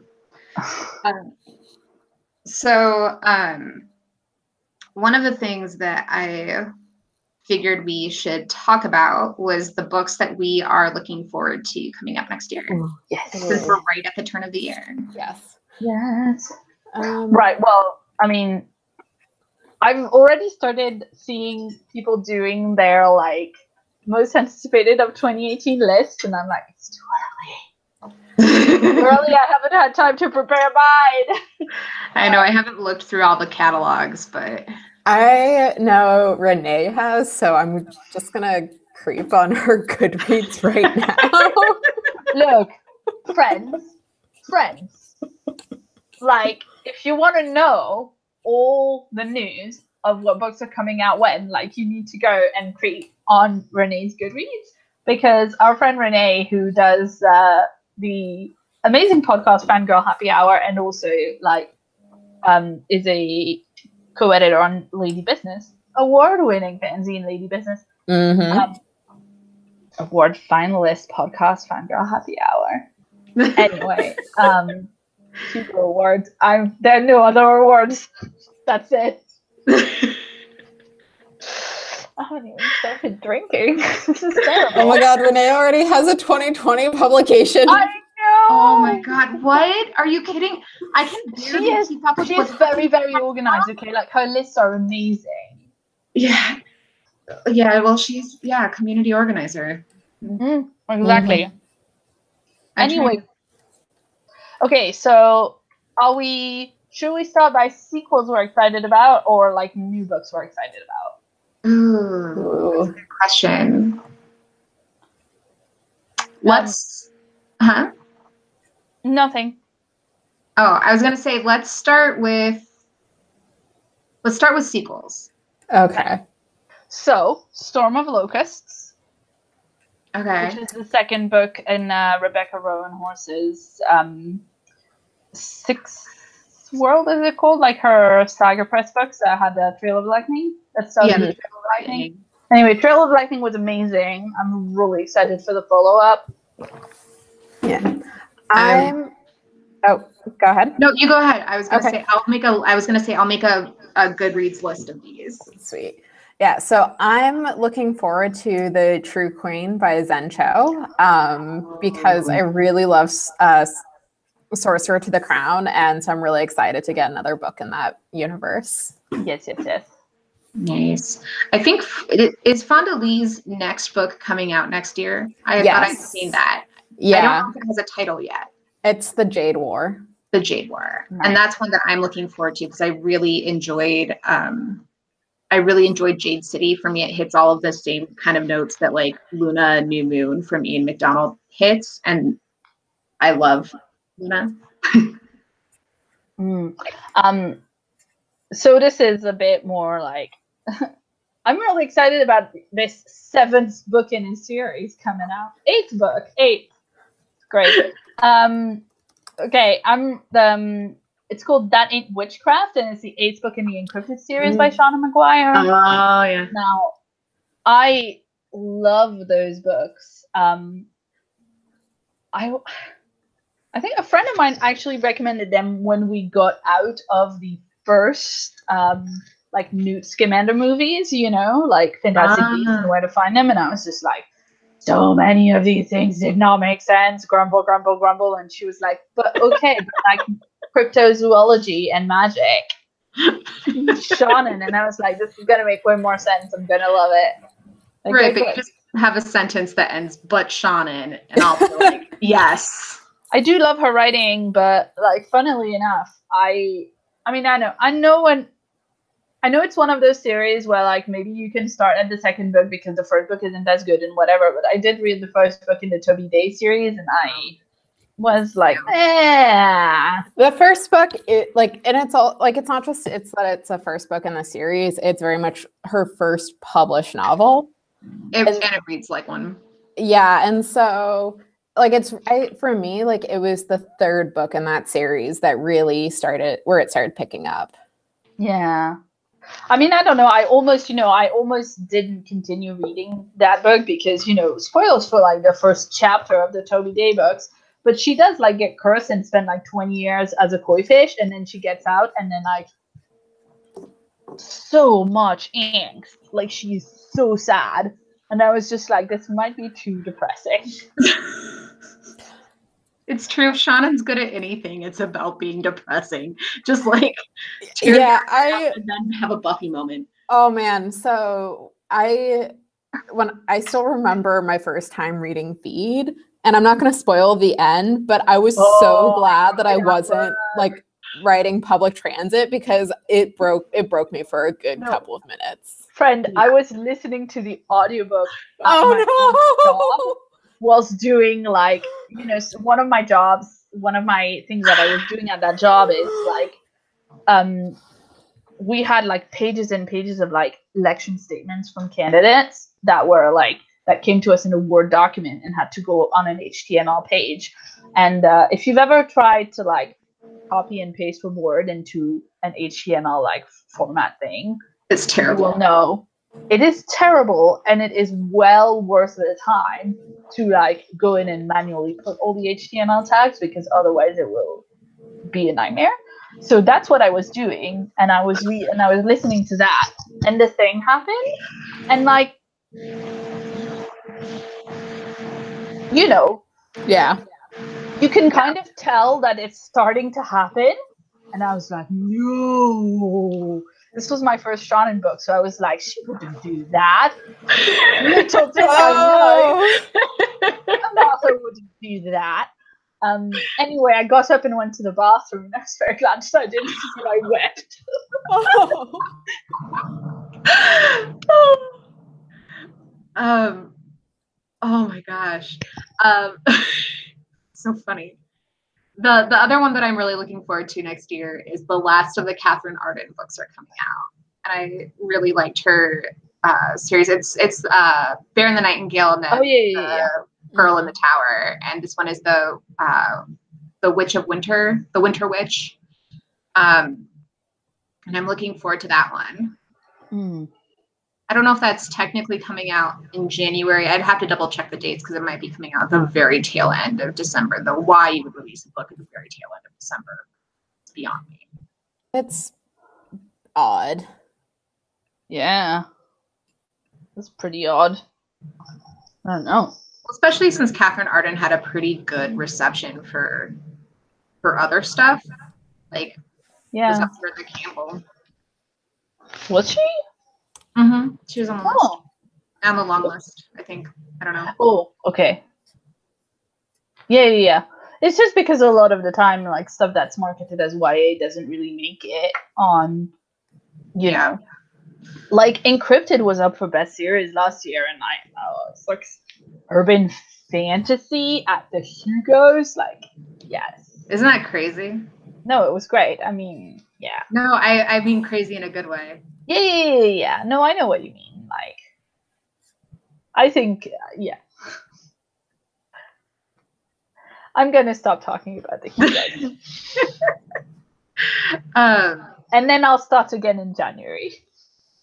So one of the things that I figured we should talk about was the books that we are looking forward to coming up next year. Yes. Since we're right at the turn of the year. Yes. Yes. Right. Well, I mean, I've already started seeing people doing their like most anticipated of 2018 list, and I'm like, it's too early. Early, I haven't had time to prepare mine. I know I haven't looked through all the catalogs, but I know Renee has, so I'm just gonna creep on her Goodreads right now. Look, friends. Like, if you want to know all the news of what books are coming out when, like, you need to go and creep on Renee's Goodreads, because our friend Renee, who does the amazing podcast Fangirl Happy Hour, and also like is a co-editor on Lady Business, award-winning fanzine Lady Business, award finalist podcast Fangirl Happy Hour. Anyway, Hugo Awards. There are no other awards. That's it. I haven't even started drinking. This is terrible. Oh my god, Renee already has a 2020 publication. I know. Oh my god, what? Are you kidding? I can barely keep up with She is very, very organized, okay? Like, her lists are amazing. Yeah. Yeah, well, she's, community organizer. Exactly. Anyway. Okay, so should we start by sequels we're excited about or like new books we're excited about? Ooh, that's a good question. Nothing. Oh, I was gonna say let's start with sequels. Okay. So, Storm of Locusts. Okay. Which is the second book in Rebecca Roanhorse's Sixth World, is it called? Like her Saga Press books that had the Trail of Lightning. That started with Trail of Lightning. Anyway, Trail of Lightning was amazing. I'm really excited for the follow-up. Yeah. Oh, go ahead. No, you go ahead. I was gonna say I'll make a Goodreads list of these. Sweet. Yeah, so I'm looking forward to The True Queen by Zen Cho because I really love Sorcerer to the Crown, and so I'm really excited to get another book in that universe. Yes. Nice. I think is Fonda Lee's next book coming out next year? I thought I'd seen that. Yeah. I don't know if it has a title yet. It's The Jade War. The Jade War. Nice. And that's one that I'm looking forward to because I really enjoyed I really enjoyed Jade City. For me, it hits all of the same kind of notes that like Luna New Moon from Ian McDonald hits, and I love Luna. So this is a bit more like I'm really excited about this 7th book in a series coming out. 8th book, 8th, great. Okay, it's called That Ain't Witchcraft, and it's the 8th book in the Encrypted series by Shauna Maguire. Oh yeah. Now, I love those books. I think a friend of mine actually recommended them when we got out of the first like Newt Scamander movies, you know, like Fantastic Beasts and Where to Find Them, and I was just like, so many of these things did not make sense. Grumble, grumble, grumble, and she was like, but okay, but like cryptozoology and magic, shonen, and I was like, this is gonna make way more sense. I'm gonna love it. Like, right, but you just have a sentence that ends "but shonen," and I'll be like, yes. I do love her writing, but like, funnily enough, I know it's one of those series where like maybe you can start at the second book because the first book isn't as good and whatever. But I did read the first book in the Toby Day series, and I was like, The first book, and it's all like, it's not just it's that it's a first book in the series. It's very much her first published novel, and it reads like one. Yeah, and so like for me, like it was the third book in that series that really started picking up. Yeah. I mean, I don't know. I almost didn't continue reading that book because, spoilers for like the first chapter of the Toby Day books. But she does like get cursed and spend like 20 years as a koi fish, and then she gets out, and then like so much angst. Like she's so sad. And I was just like, this might be too depressing. It's true. If Shannon's good at anything, it's about being depressing. Just like and then have a Buffy moment. Oh man, so I still remember my first time reading Feed, and I'm not going to spoil the end, but I was so glad that I wasn't like riding public transit because it broke me for a good couple of minutes. Friend, I was listening to the audiobook. Was doing like, one of my things that I was doing at that job is like, we had like pages and pages of like election statements from candidates that were like, that came to us in a Word document and had to go on an HTML page. And if you've ever tried to like copy and paste from Word into an HTML like format thing, it's terrible. You will know it is terrible, and it is well worth the time to like go in and manually put all the HTML tags, because otherwise it will be a nightmare. So that's what I was doing, and I was listening to that, and the thing happened, and like, yeah, you can kind of tell that it's starting to happen, and I was like, no. This was my first shonen book, so I was like, she wouldn't do that. Little did I know, an author wouldn't do that. Anyway, I got up and went to the bathroom, and I was very glad that I didn't, because I wept. Oh my gosh. So funny. The other one that I'm really looking forward to next year is the last of the Catherine Arden books are coming out, and I really liked her series. It's Bear and the Nightingale and the Pearl in the Tower, and this one is the Witch of Winter, the Winter Witch, and I'm looking forward to that one. I don't know if that's technically coming out in January. I'd have to double check the dates because it might be coming out at the very tail end of December. Though why you would release a book at the very tail end of December is beyond me. It's odd. Yeah. That's pretty odd. I don't know. Especially since Catherine Arden had a pretty good reception for other stuff. Like, was up for the Campbell. Was she? Mm-hmm. She was on the list. On the long list, I think. I don't know. Oh, okay. Yeah. It's just because a lot of the time, like, stuff that's marketed as YA doesn't really make it on, you know. Like Encrypted was up for best series last year, and I was like urban fantasy at the Hugos. Like, yes. Isn't that crazy? No, it was great. I mean, yeah. No, I mean crazy in a good way. Yeah. No, I know what you mean. Like, I think, yeah. I'm gonna stop talking about the Hugos. And then I'll start again in January.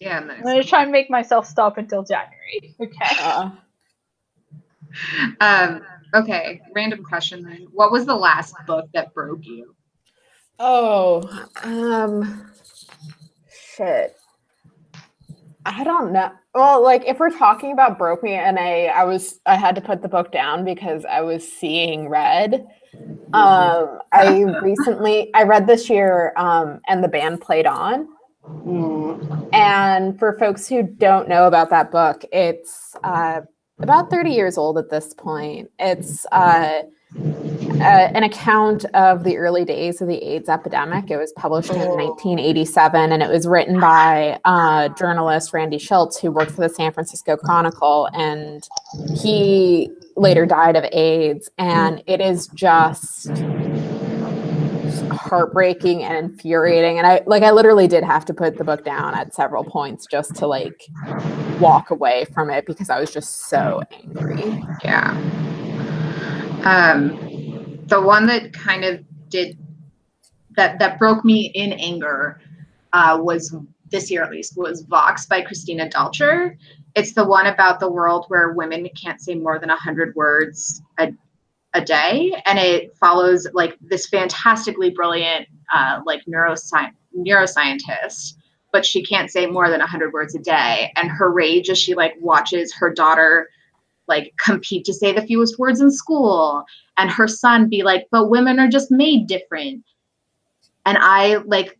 Yeah, nice. I'm gonna try and make myself stop until January. Okay. Okay, random question then. What was the last book that broke you? Oh, shit. I don't know. Well, like if we're talking about broke me and I had to put the book down because I was seeing red. I read this year, and the band played on. And for folks who don't know about that book, it's about 30 years old at this point. It's an account of the early days of the AIDS epidemic. It was published in 1987, and it was written by journalist Randy Schultz, who worked for the San Francisco Chronicle, and he later died of AIDS. And it is just heartbreaking and infuriating. And I literally did have to put the book down at several points just to like walk away from it because I was just so angry. Yeah. The one that kind of did that broke me in anger was this year at least was Vox by Christina Dalcher. It's the one about the world where women can't say more than 100 words a day, and it follows like this fantastically brilliant like neuroscientist, but she can't say more than 100 words a day, and her rage as she like watches her daughter like compete to say the fewest words in school, and her son be like, but women are just made different. And I like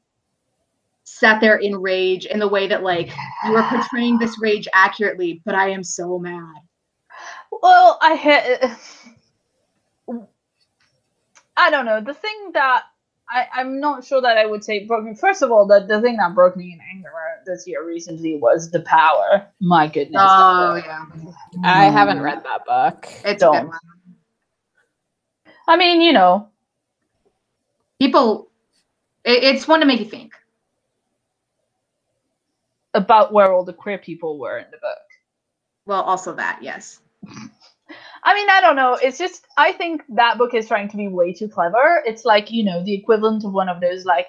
sat there in rage in the way that like you are portraying this rage accurately, but I am so mad. Well, I don't know. The thing that I'm not sure that I would say broke me. First of all, the thing that broke me in anger this year recently was The Power. My goodness. Oh, yeah. I haven't read that book. It's a good one. I mean, you know. It's one to make you think. About where all the queer people were in the book. Well, also that, yes. I mean, I don't know. It's just, I think that book is trying to be way too clever. It's like, you know, the equivalent of one of those, like,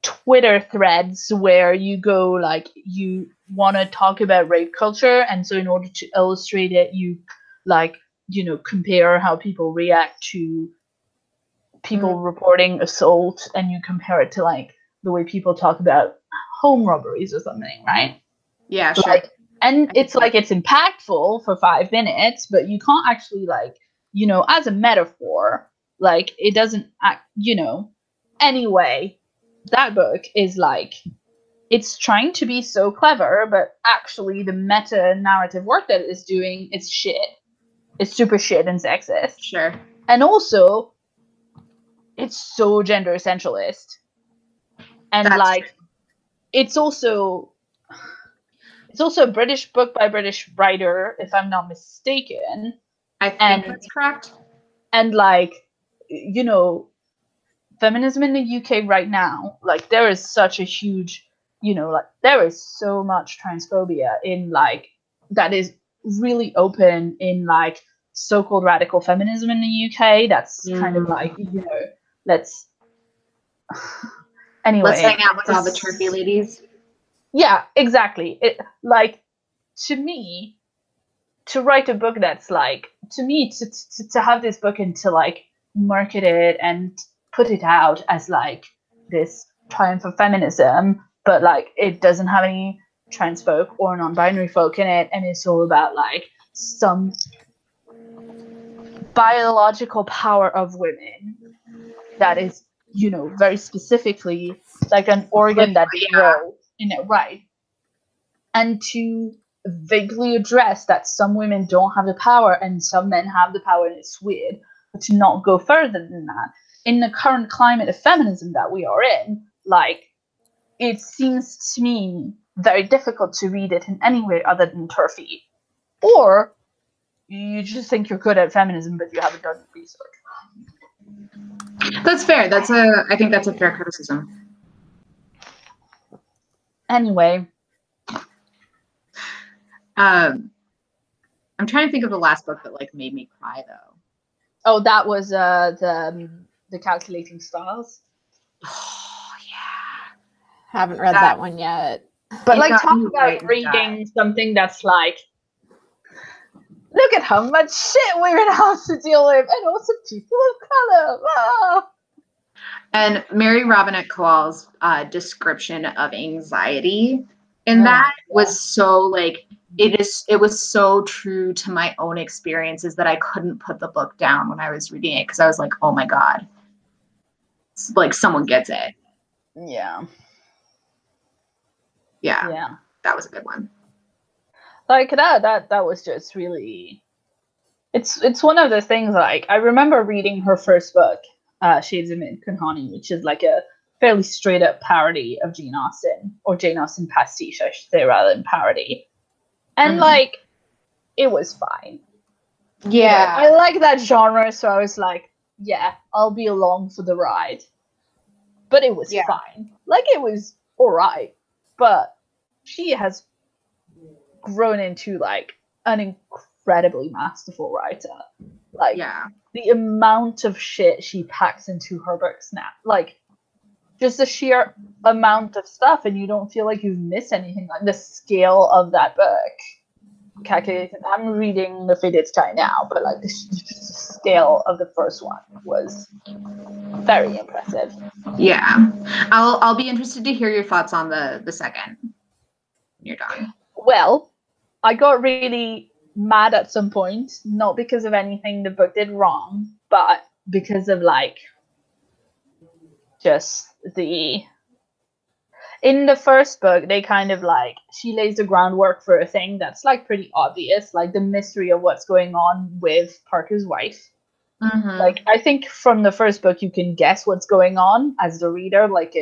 Twitter threads where you go, like, you want to talk about rape culture, and so in order to illustrate it, you, like, you know, compare how people react to people reporting assault, and you compare it to, like, the way people talk about home robberies or something, right? Yeah, sure. Like, and it's like it's impactful for 5 minutes, but you can't actually, like, you know, as a metaphor, like, it doesn't act, you know. Anyway, that book is like, it's trying to be so clever, but actually the meta narrative work that it's doing is shit. It's super shit and sexist. Sure. And also, it's so gender essentialist. And That's like, true. it's also a British book by a British writer, if I'm not mistaken. I think that's correct. And like, you know, feminism in the UK right now, like, there is such a huge, you know, like, there is so much transphobia in, like, that is really open in, like, so-called radical feminism in the UK. That's kind of like, you know, let's anyway. Let's hang out with all the turfy ladies. Yeah, exactly. It, like, to me, to write a book that's like, to me, to have this book and to like market it and put it out as like this triumph of feminism, but like it doesn't have any trans folk or non-binary folk in it, and it's all about like some biological power of women that is, you know, very specifically like an organ that grows in it, right? And to vaguely address that some women don't have the power and some men have the power, and it's weird, but to not go further than that. In the current climate of feminism that we are in, like, it seems to me very difficult to read it in any way other than turfy, or you just think you're good at feminism but you haven't done research. That's fair. I think that's a fair criticism. Anyway, I'm trying to think of the last book that like made me cry though. oh, that was the Calculating Stars. Oh yeah. Haven't read that one yet. But It like, got talk me about right in the reading something that's like, look at how much shit we're gonna have to deal with, and also people of color. Ah. And Mary Robinette Kowal's description of anxiety in Oh, that yeah. was so like it was so true to my own experiences that I couldn't put the book down when I was reading it because I was like, oh my God. It's like someone gets it. Yeah. Yeah. Yeah. That was a good one. Like that was just really, it's one of the things, like, I remember reading her first book, Shades of Milk and Honey, which is like a fairly straight up parody of Jane Austen, or Jane Austen pastiche, I should say, rather than parody. And like, it was fine. Yeah. You know, I like that genre, so I was like, yeah, I'll be along for the ride. But it was fine. Like, it was alright. But she has grown into like an incredibly masterful writer. Like, the amount of shit she packs into her books now, like, just the sheer amount of stuff, and you don't feel like you've missed anything. Like, the scale of that book, calculated. I'm reading The Fated Sky now, but like the scale of the first one was very impressive. Yeah. I'll be interested to hear your thoughts on the second. You're done. Well, I got really mad at some point, not because of anything the book did wrong, but because of like just in the first book, they kind of like, she lays the groundwork for a thing that's like pretty obvious, like the mystery of what's going on with Parker's wife. Like, I think from the first book you can guess what's going on as the reader. Like,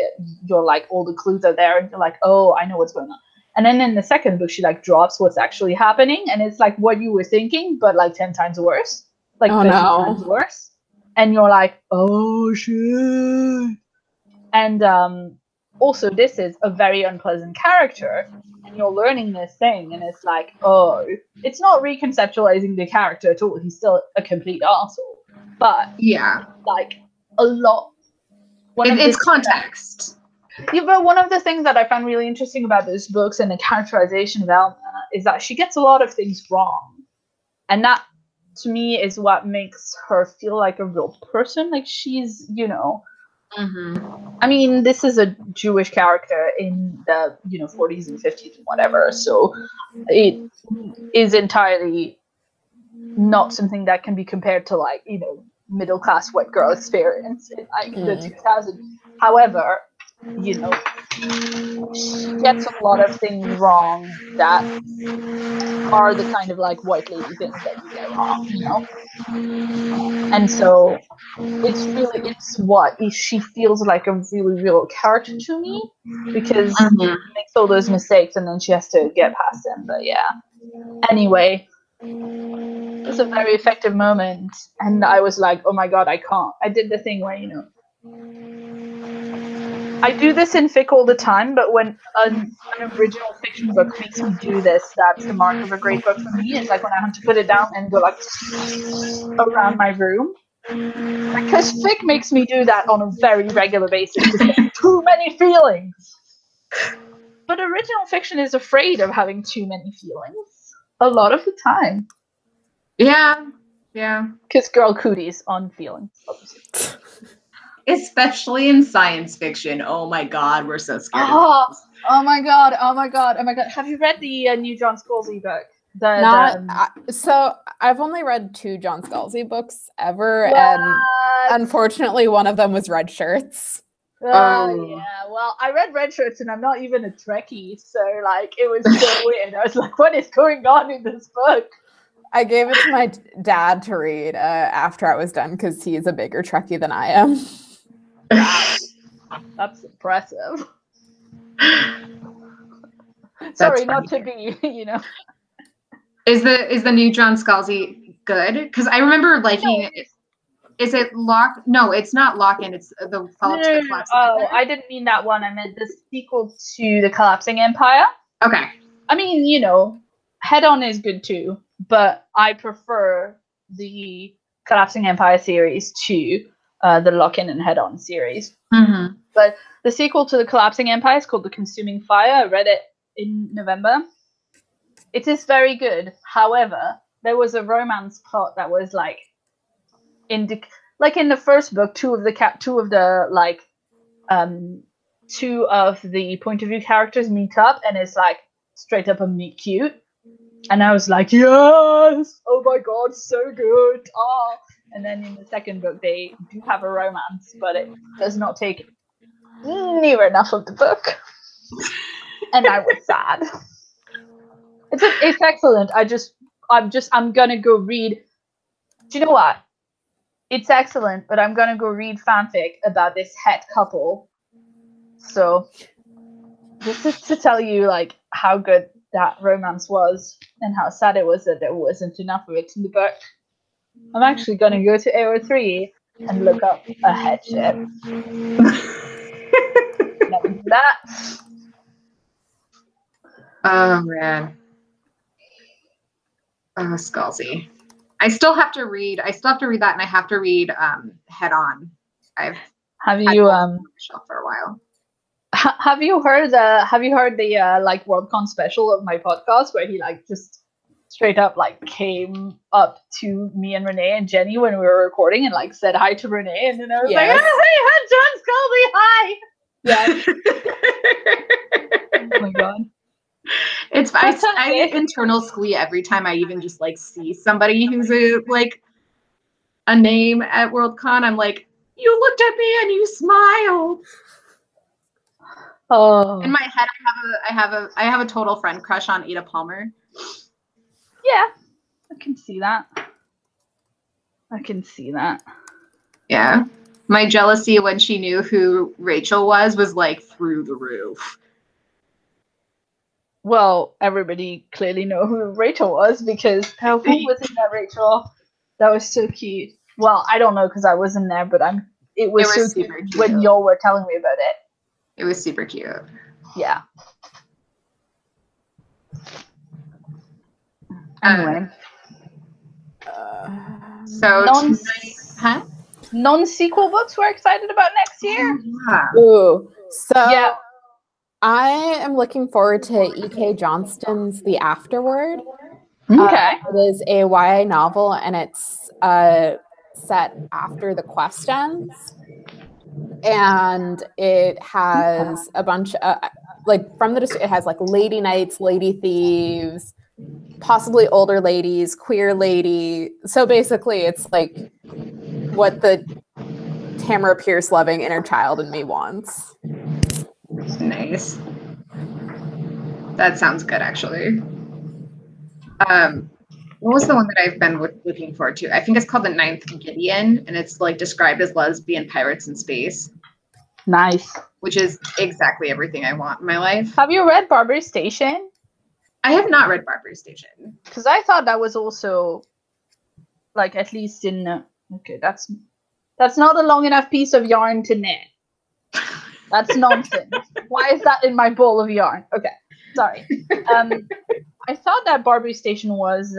you're like, all the clues are there, and you're like, oh, I know what's going on. And then in the second book, she like drops what's actually happening, and it's like what you were thinking, but like 10 times worse, like 50 times worse. And you're like, oh shit. And also, this is a very unpleasant character, and you're learning this thing, and it's like, oh, it's not reconceptualizing the character at all. He's still a complete arsehole. But like, a lot. It's context. Yeah, but one of the things that I found really interesting about those books and the characterization of Elma is that she gets a lot of things wrong. And that, to me, is what makes her feel like a real person. Like, she's, you know, I mean, this is a Jewish character in the, 40s and 50s and whatever. So it is entirely not something that can be compared to, like, middle-class white girl experience in, like, the 2000s. However, she gets a lot of things wrong that are the kind of like white lady things that you get wrong, And so it's what she feels like a really real character to me, because she makes all those mistakes and then she has to get past them. But yeah. Anyway, it was a very effective moment, and I was like, oh my god, I can't. I did the thing where, I do this in fic all the time, but when an original fiction book makes me do this, that's the mark of a great book for me. It's like when I have to put it down and go like around my room. Because fic makes me do that on a very regular basis because there's too many feelings. But original fiction is afraid of having too many feelings a lot of the time. Yeah. Because girl cooties on feelings, obviously. Especially in science fiction. Oh my god, we're so scared. Oh my god. Have you read the new John Scalzi book? So I've only read 2 John Scalzi books ever, and unfortunately one of them was Red Shirts. Yeah, well, I read Red Shirts and I'm not even a Trekkie, so like it was so weird. I was like, what is going on in this book? I gave it to my dad to read after I was done because he's a bigger Trekkie than I am. Wow. That's impressive. Sorry, not to be, Is the new John Scalzi good? Because I remember liking it. Is it Lock? No, it's not Lock-In. It's the follow-up to the Collapsing Empire. I didn't mean that one. I meant the sequel to the Collapsing Empire. Okay. I mean, Head On is good too, but I prefer the Collapsing Empire series to the Lock-In and Head On series. Mm-hmm. But the sequel to the Collapsing Empire is called The Consuming Fire. I read it in November. It is very good. However, there was a romance plot that was like in the first book, two of the point of view characters meet up, and it's like straight up a meet cute. And I was like, yes! Oh my god, so good! Oh. And then in the second book, they do have a romance, but it does not take near enough of the book. And I was sad. It's excellent. I'm gonna go read. Do you know what? It's excellent, but I'm gonna go read fanfic about this het couple. So this is to tell you like how good that romance was and how sad it was that there wasn't enough of it in the book. I'm actually gonna go to AO3 and look up a het ship. Never do that. Oh man. Oh, Scalzi. I still have to read that, and I have to read Head On. I've Have had you it on my shelf for a while. have you heard the like Worldcon special of my podcast where he like just straight up like came up to me and Renee and Jenny when we were recording and like said hi to Renee, and then I was like, oh, hey, John Scalzi, hi. Yeah. Oh my god. It's I internal squee every time I even just like see somebody who's a name at Worldcon. I'm like, you looked at me and you smiled. Oh. In my head, I have a total friend crush on Ada Palmer. Yeah, I can see that. Yeah, my jealousy when she knew who Rachel was like through the roof. Well, everybody clearly know who Rachel was because who was in that Rachel? That was so cute. Well, I don't know because I wasn't there, but it was so super cute cute when y'all were telling me about it. It was super cute. Yeah. Anyway. Non-sequel books we're excited about next year? Yeah. Ooh. So yeah. I am looking forward to E.K. Johnston's The Afterword. Okay. It is a YA novel, and it's set after the quest ends. And it has a bunch of, it has like lady knights, lady thieves, possibly older ladies, queer lady. So basically, it's like what the Tamara Pierce loving inner child in me wants. Nice. That sounds good, actually. What was the one that I've been looking forward to? I think it's called The Ninth Gideon, and it's like described as lesbian pirates in space. Nice. Which is exactly everything I want in my life. Have you read Barbary Station? I have not read Barbary Station. Because I thought that was also, like, at least in... okay, that's not a long enough piece of yarn to knit. That's nonsense. Why is that in my bowl of yarn? Okay, sorry. I thought that Barbary Station was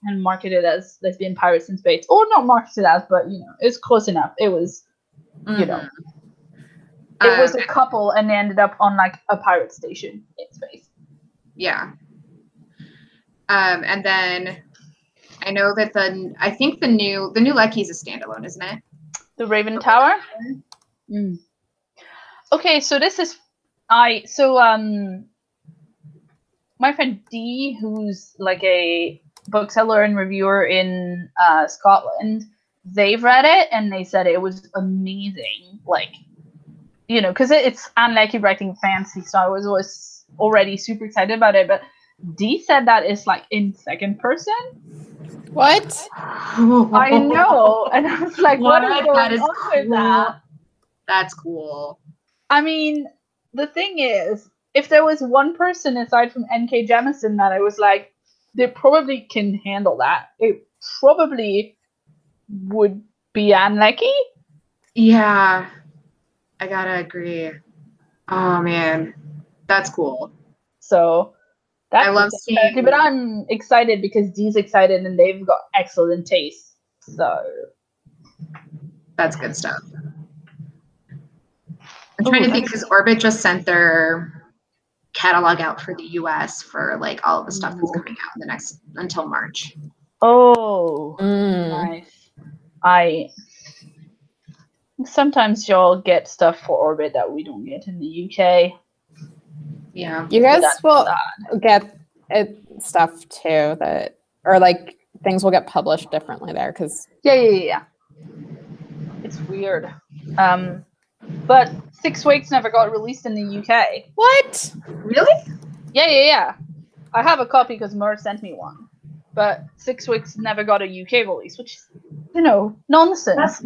and marketed as lesbian pirates in space. Or not marketed as, but, it's close enough. It was, it was a couple and they ended up on, like, a pirate station in space. Yeah. And then I know that I think the new Lecky is a standalone, isn't it? The Raven Tower? Mm. Okay, so this is my friend Dee, who's like a bookseller and reviewer in Scotland, they've read it and they said it was amazing. Like, because it's Anne Leckie writing fantasy, so I was always already super excited about it. But Dee said that it's like in second person. What? I know, and I was like, what is going on with that? That's cool. I mean, the thing is, if there was one person aside from N.K. Jemisin that I was like, they probably can handle that, it probably would be Ann Leckie. Yeah, I gotta agree. Oh man, that's cool. So that's I love the thing currently, seeing. but I'm excited because Dee's excited and they've got excellent taste. So That's good stuff. I'm trying to think because Orbit just sent their catalog out for the US for like all of the stuff that's coming out in the next until March. Oh, Mm. nice. Sometimes y'all get stuff for Orbit that we don't get in the UK. Yeah. You guys will get stuff too that, or like things will get published differently there because. Yeah. It's weird. But 6 Weeks never got released in the UK. What? Really? Yeah. I have a copy because Mer sent me one. But 6 Weeks never got a UK release, which is, nonsense.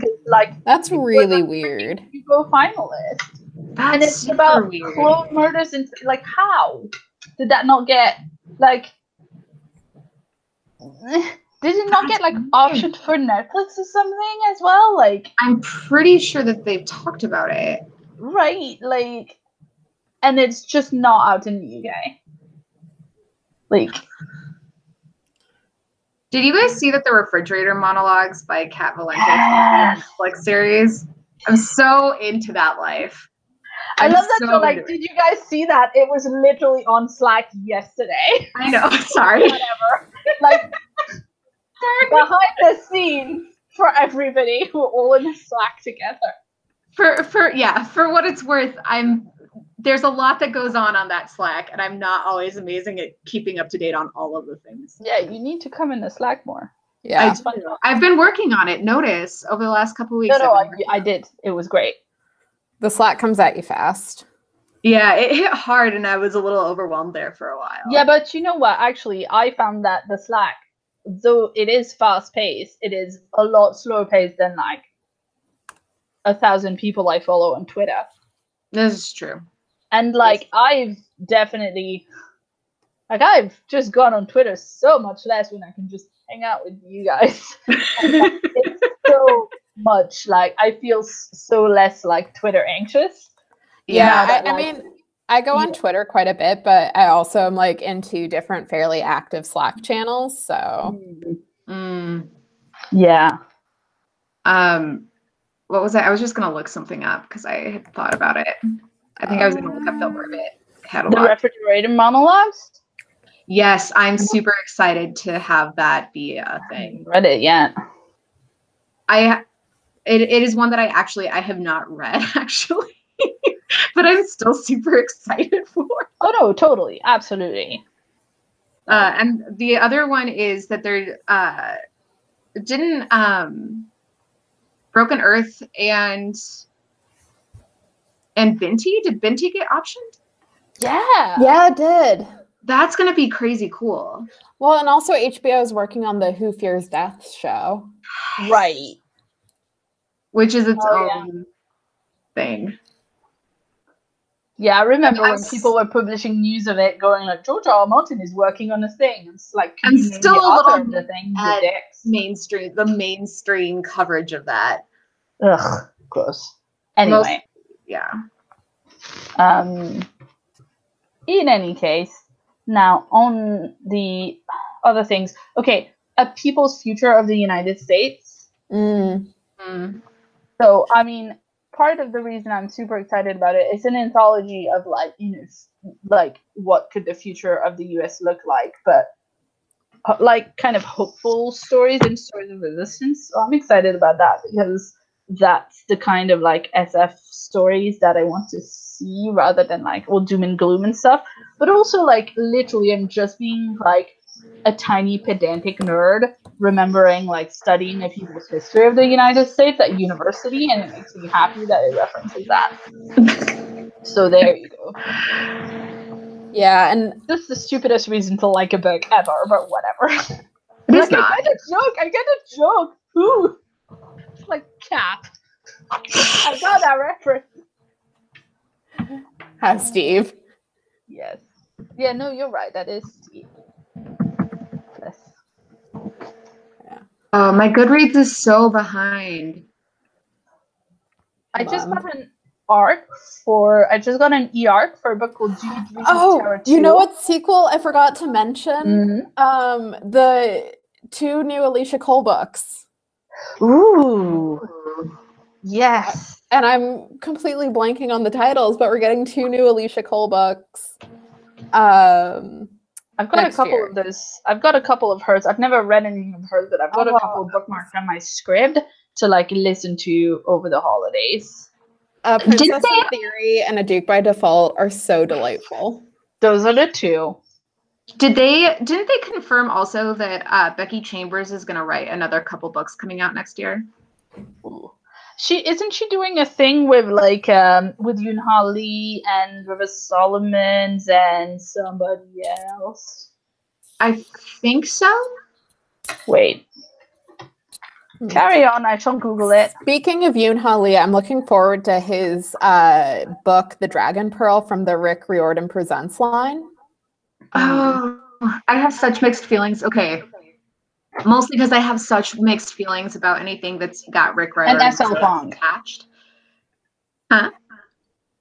That's really weird. Hugo finalist. That's and it's about weird. Clone murders and how did that not get did it not get optioned for Netflix or something as well? I'm pretty sure that they've talked about it. Right, and it's just not out in the UK. Did you guys see that the Refrigerator Monologues by Kat Valente Netflix series? I'm so into that life. I love that. So, did you guys see that? It was literally on Slack yesterday. I know. Sorry. Whatever. Behind the scenes for everybody, we're all in Slack together. For what it's worth, there's a lot that goes on that Slack, and I'm not always amazing at keeping up to date on all of the things. Yeah, you need to come in the Slack more. Yeah, I've been working on it. Notice over the last couple of weeks. I did. It was great. The Slack comes at you fast. Yeah, it hit hard, and I was a little overwhelmed there for a while. Yeah, but you know what? Actually, I found that the Slack, though it is fast-paced, it is a lot slower-paced than 1,000 people I follow on Twitter. This is true. And I've definitely, I've just gone on Twitter so much less when I can just hang out with you guys. It's so much I feel so less Twitter anxious. Yeah, I mean, I go on Twitter quite a bit, but I also am into different fairly active Slack channels. So, yeah. What was I was just gonna look something up because I had thought about it. I think I was gonna look up the Orbit catalog. The Refrigerator Monologues. Yes, I'm super excited to have that be a thing. I haven't read it yet. It is one that I have not read actually, but I'm still super excited for. Oh no, totally, absolutely. And the other one is that there didn't Broken Earth and Binti, did Binti get optioned? Yeah, it did. That's gonna be crazy cool. Well, and also HBO is working on the Who Fears Death show, right? Which is its own thing. Yeah, I remember when people were publishing news of it, going George R. R. Martin is working on a thing. It's I'm still a little the thing. The mainstream coverage of that. Ugh, gross. Anyway, yeah. In any case, now on the other things. Okay, A People's Future of the United States. So, I mean, part of the reason I'm super excited about it is an anthology of what could the future of the US look like, but kind of hopeful stories and stories of resistance. So I'm excited about that because that's the kind of SF stories that I want to see rather than all doom and gloom and stuff. But also literally I'm just being a tiny pedantic nerd remembering studying a people's history of the United States at university, and it makes me happy that it references that. So there you go. Yeah, and this is the stupidest reason to like a book ever, but whatever. It's not. I get a joke. Ooh. Cap. I got that reference. Hi, Steve. Yes. Yeah, no, you're right. That is steep. Yes. Oh, my Goodreads is so behind. I just got an e-arc for a book called Judy Dreams Terror 2. You know what sequel I forgot to mention? Mhm. The 2 new Alicia Cole books. Ooh. Yes. And I'm completely blanking on the titles, but we're getting 2 new Alicia Cole books. I've got a couple of those. I've got a couple of hers. I've never read anything of hers, but I've got a couple of bookmarks on my script to like listen to over the holidays. Princess in Theory and A Duke by Default are so delightful. Those are the 2. Didn't they confirm also that Becky Chambers is going to write another couple books coming out next year? Ooh. Isn't she doing a thing with like with Yoon-Ha Lee and River Solomons and somebody else? I think so. Wait. Carry on, I shall Google it. Speaking of Yoon-Ha Lee, I'm looking forward to his book, The Dragon Pearl, from the Rick Riordan Presents line. Oh, I have such mixed feelings. Okay. Mostly because I have such mixed feelings about anything that's got Rick Riordan and S.L. Huang attached. Huh?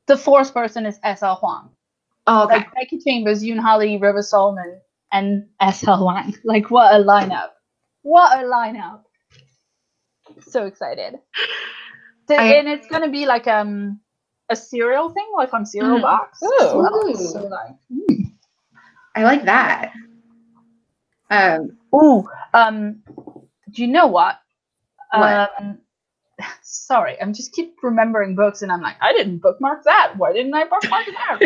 The 4th person is S.L. Huang. Oh, okay. Like Becky Chambers, Yoon-Ha Lee, River Solomon, and S.L. Huang. Like, what a lineup. What a lineup. So excited. And it's going to be like a cereal thing, like on Cereal Box. As well. So like, I like that. Do you know what? What? Sorry, I'm just keep remembering books, and I'm like, I didn't bookmark that. Why didn't I bookmark that?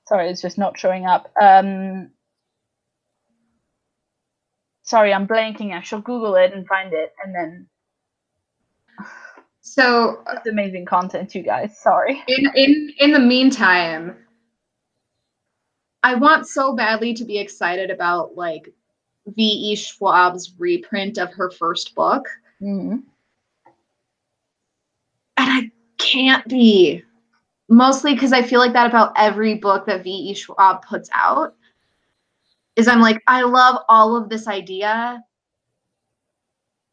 Sorry, it's just not showing up. Sorry, I'm blanking. I shall Google it and find it, and then. So it's amazing content, you guys. Sorry. In the meantime, I want so badly to be excited about like V.E. Schwab's reprint of her first book. Mm-hmm. And I can't be. Mostly because I feel like that about every book that V.E. Schwab puts out. Is I'm like, I love all of this idea.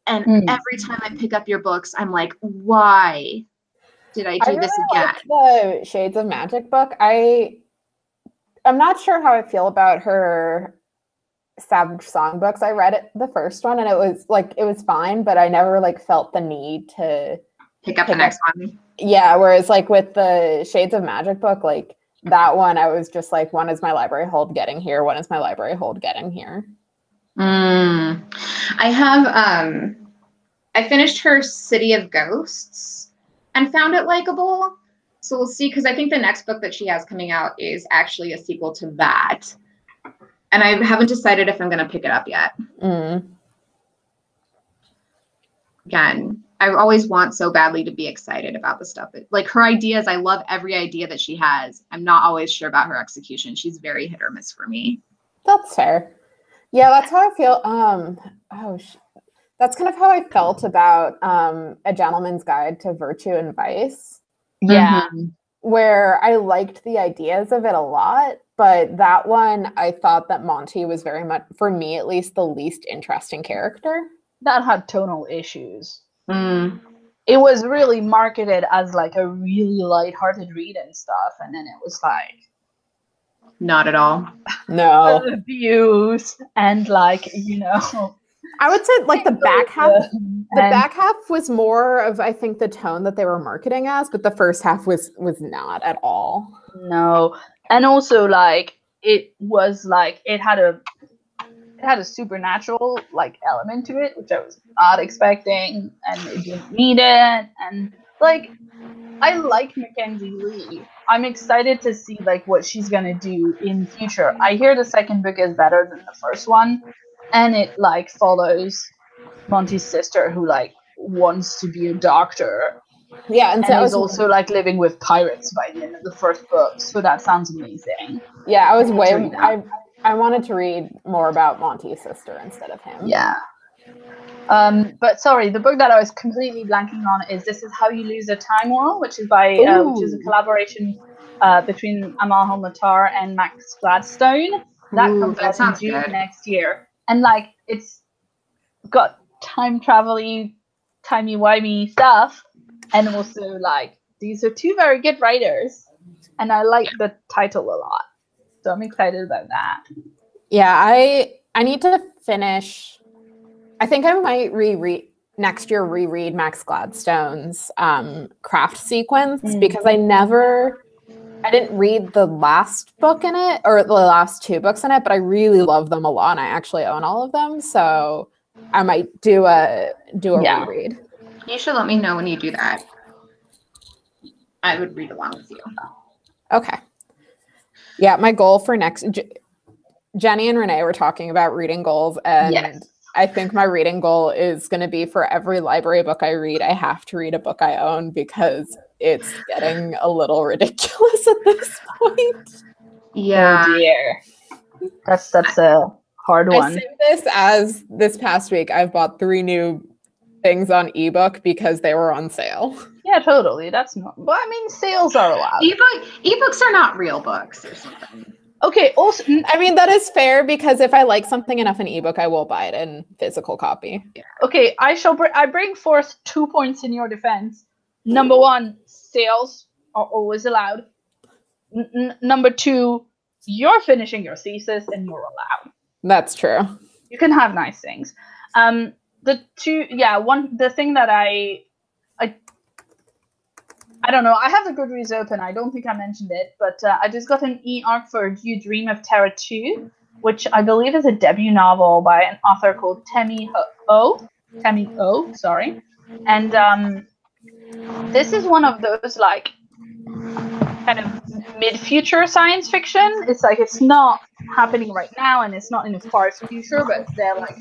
And every time I pick up your books, I'm like, why did I do this again? Like the Shades of Magic book. I'm not sure how I feel about her Savage Song books. I read it, the first one, and it was fine, but I never like felt the need to pick up the next one. Yeah, whereas like with the Shades of Magic book, like that one, I was just like, when is my library hold getting here? When is my library hold getting here? I have I finished her City of Ghosts and found it likable. So we'll see, because I think the next book that she has coming out is actually a sequel to that. And I haven't decided if I'm going to pick it up yet. Again, I always want so badly to be excited about the stuff. Like her ideas, I love every idea that she has. I'm not always sure about her execution. She's very hit or miss for me. That's fair. Yeah, that's how I feel. That's kind of how I felt about A Gentleman's Guide to Virtue and Vice. Yeah. Where I liked the ideas of it a lot, but that one, I thought that Monty was very much, for me at least, the least interesting character. That had tonal issues. It was really marketed as like a really lighthearted read and stuff, and then it was like not at all. No abuse and like, you know. I would say like the back half. The back half was more of, I think, the tone that they were marketing as, but the first half was not at all. No, and also like it was like it had a supernatural like element to it, which I was not expecting, and it didn't need it. And like, I like Mackenzie Lee. I'm excited to see like what she's gonna do in future. I hear the second book is better than the first one, and it like follows Monty's sister who like wants to be a doctor. Yeah, and so is also like living with pirates by the end of the first book. So that sounds amazing. Yeah, I wanted to read more about Monty's sister instead of him. Yeah. But sorry, the book that I was completely blanking on is This Is How You Lose a Time War, which is which is a collaboration between Amal Matar and Max Gladstone. That Ooh, comes that out in sounds June good. next year. And like it's got time travel-y, timey-wimey stuff. And also like these are two very good writers. And I like the title a lot. So I'm excited about that. Yeah, I need to finish. I think I might reread Max Gladstone's Craft Sequence because I didn't read the last book in it or the last two books in it, but I really love them a lot and I actually own all of them. So I might do a reread. You should let me know when you do that. I would read along with you. Okay. Yeah, my goal for next Jenny and Renee were talking about reading goals, and Yes. I think my reading goal is going to be for every library book I read, I have to read a book I own because it's getting a little ridiculous at this point. Yeah. Oh dear. That's a hard one. I say this as this past week, I've bought 3 new things on ebook because they were on sale. Yeah, totally. That's not. Well, I mean, sales are allowed. Ebooks are not real books or something. Okay. Also, I mean, that is fair because if I like something enough in ebook, I will buy it in physical copy. Okay, I bring forth 2 points in your defense. Number 1, sales are always allowed. Number 2, you're finishing your thesis and you're allowed. That's true. You can have nice things. The thing that I don't know. I have the Goodreads open. I don't think I mentioned it, but I just got an e-arc for Do You Dream of Terra 2, which I believe is a debut novel by an author called Temi O, sorry. And this is one of those like kind of mid-future science fiction. It's like it's not happening right now and it's not in the far future, but they're like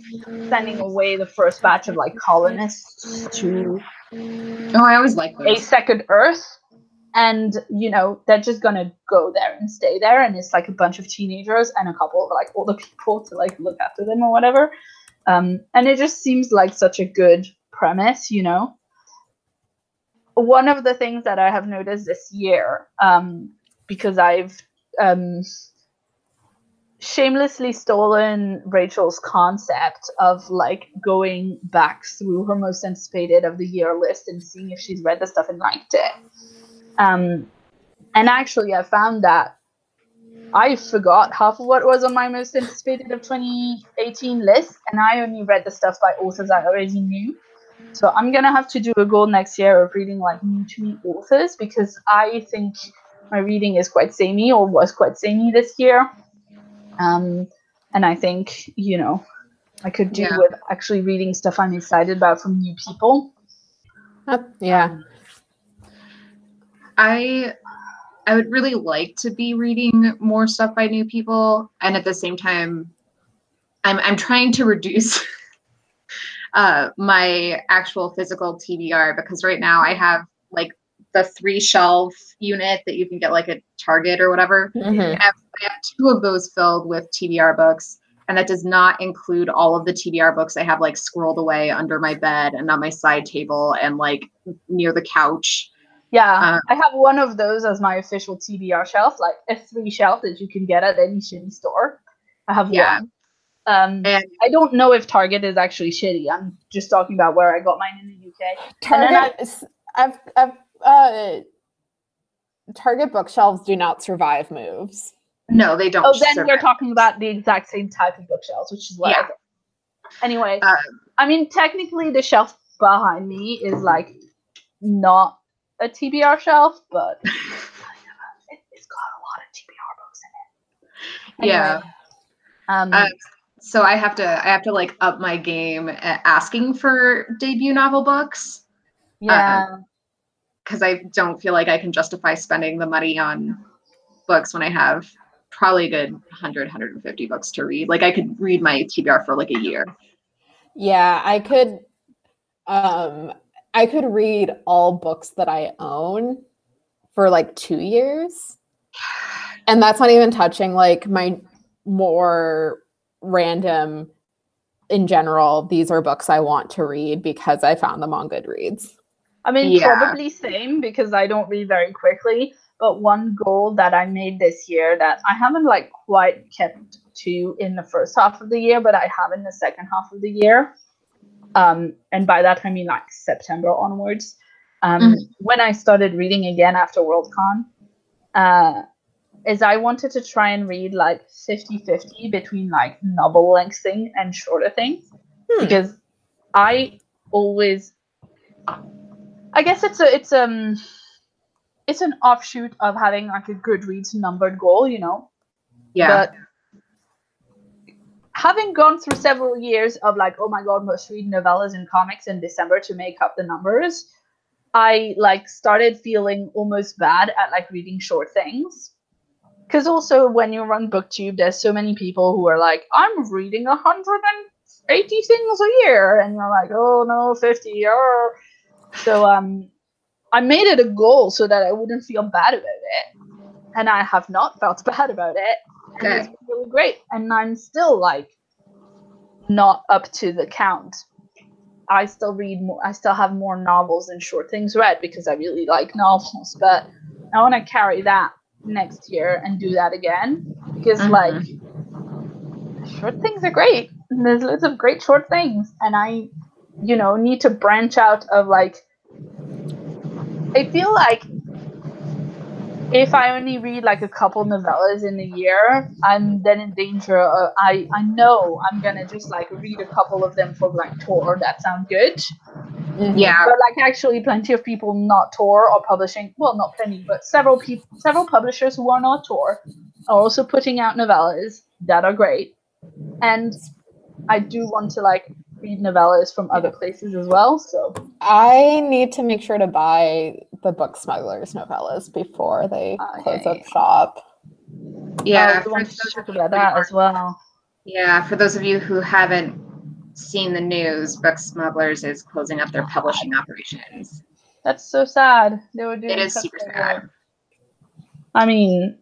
sending away the first batch of like colonists to I always like a those. second Earth, and they're just gonna go there and stay there, and it's like a bunch of teenagers and a couple of like older people to like look after them or whatever. And it just seems like such a good premise. One of the things that I have noticed this year, because I've shamelessly stolen Rachel's concept of like going back through her most anticipated of the year list and seeing if she's read the stuff and liked it. And actually I found that I forgot half of what was on my most anticipated of 2018 list, and I only read the stuff by authors I already knew. So I'm gonna have to do a goal next year of reading like new to me authors, because I think my reading is quite samey, or was quite samey this year. And I think, I could do with actually reading stuff I'm excited about from new people. Yeah. I would really like to be reading more stuff by new people, and at the same time, I'm trying to reduce my actual physical TBR, because right now I have like the 3 shelf unit that you can get like at Target or whatever. Mm-hmm. I have 2 of those filled with TBR books, and that does not include all of the TBR books I have like squirreled away under my bed and on my side table and like near the couch. Yeah, I have one of those as my official TBR shelf, like a 3 shelf that you can get at any shitty store. I have one. And I don't know if Target is actually shitty. I'm just talking about where I got mine in the UK. Target, Target bookshelves do not survive moves. No, they don't. Oh, then you're talking about the exact same type of bookshelves, which is what I think. Anyway, I mean, technically the shelf behind me is like not a TBR shelf, but it's got a lot of TBR books in it. Anyway, so I have to like up my game at asking for debut novel books. Yeah. Because I don't feel like I can justify spending the money on books when I have probably a good 100, 150 books to read. Like I could read my TBR for like a year. Yeah, I could read all books that I own for like 2 years. And that's not even touching like my more random in general, these are books I want to read because I found them on Goodreads. I mean, Yeah. probably same because I don't read very quickly. But one goal that I made this year that I haven't like quite kept to in the first half of the year, but I have in the second half of the year. And by that I mean like September onwards. When I started reading again after Worldcon, is I wanted to try and read like 50-50 between like novel length thing and shorter things. Because I always, I guess it's an offshoot of having like a Goodreads numbered goal, you know. Yeah. But having gone through several years of like, oh my god, must read novellas and comics in December to make up the numbers, I like started feeling almost bad at like reading short things. Because also when you run BookTube, there's so many people who are like, I'm reading 180 things a year, and you're like, oh no, 50. So I made it a goal so that I wouldn't feel bad about it, and I have not felt bad about it, and it's really great. And I'm still like not up to the count. I still read more. I still have more novels than short things read because I really like novels, but I want to carry that next year and do that again because like short things are great. And there's loads of great short things, and I, you know, need to branch out of like. I feel like if I only read like a couple novellas in a year, I'm then in danger. I know I'm gonna just like read a couple of them for like Tor. That sounds good. Yeah. But like actually plenty of people not Tor are publishing, well, not plenty, but several publishers who are not Tor are also putting out novellas that are great. And I do want to like read novellas from other places as well. So I need to make sure to buy the Book Smugglers novellas before they close up shop. Yeah. I want to talk about that as well. Yeah, for those of you who haven't seen the news, Book Smugglers is closing up their publishing operations. That's so sad. They were doing It is such super good sad. work. I mean,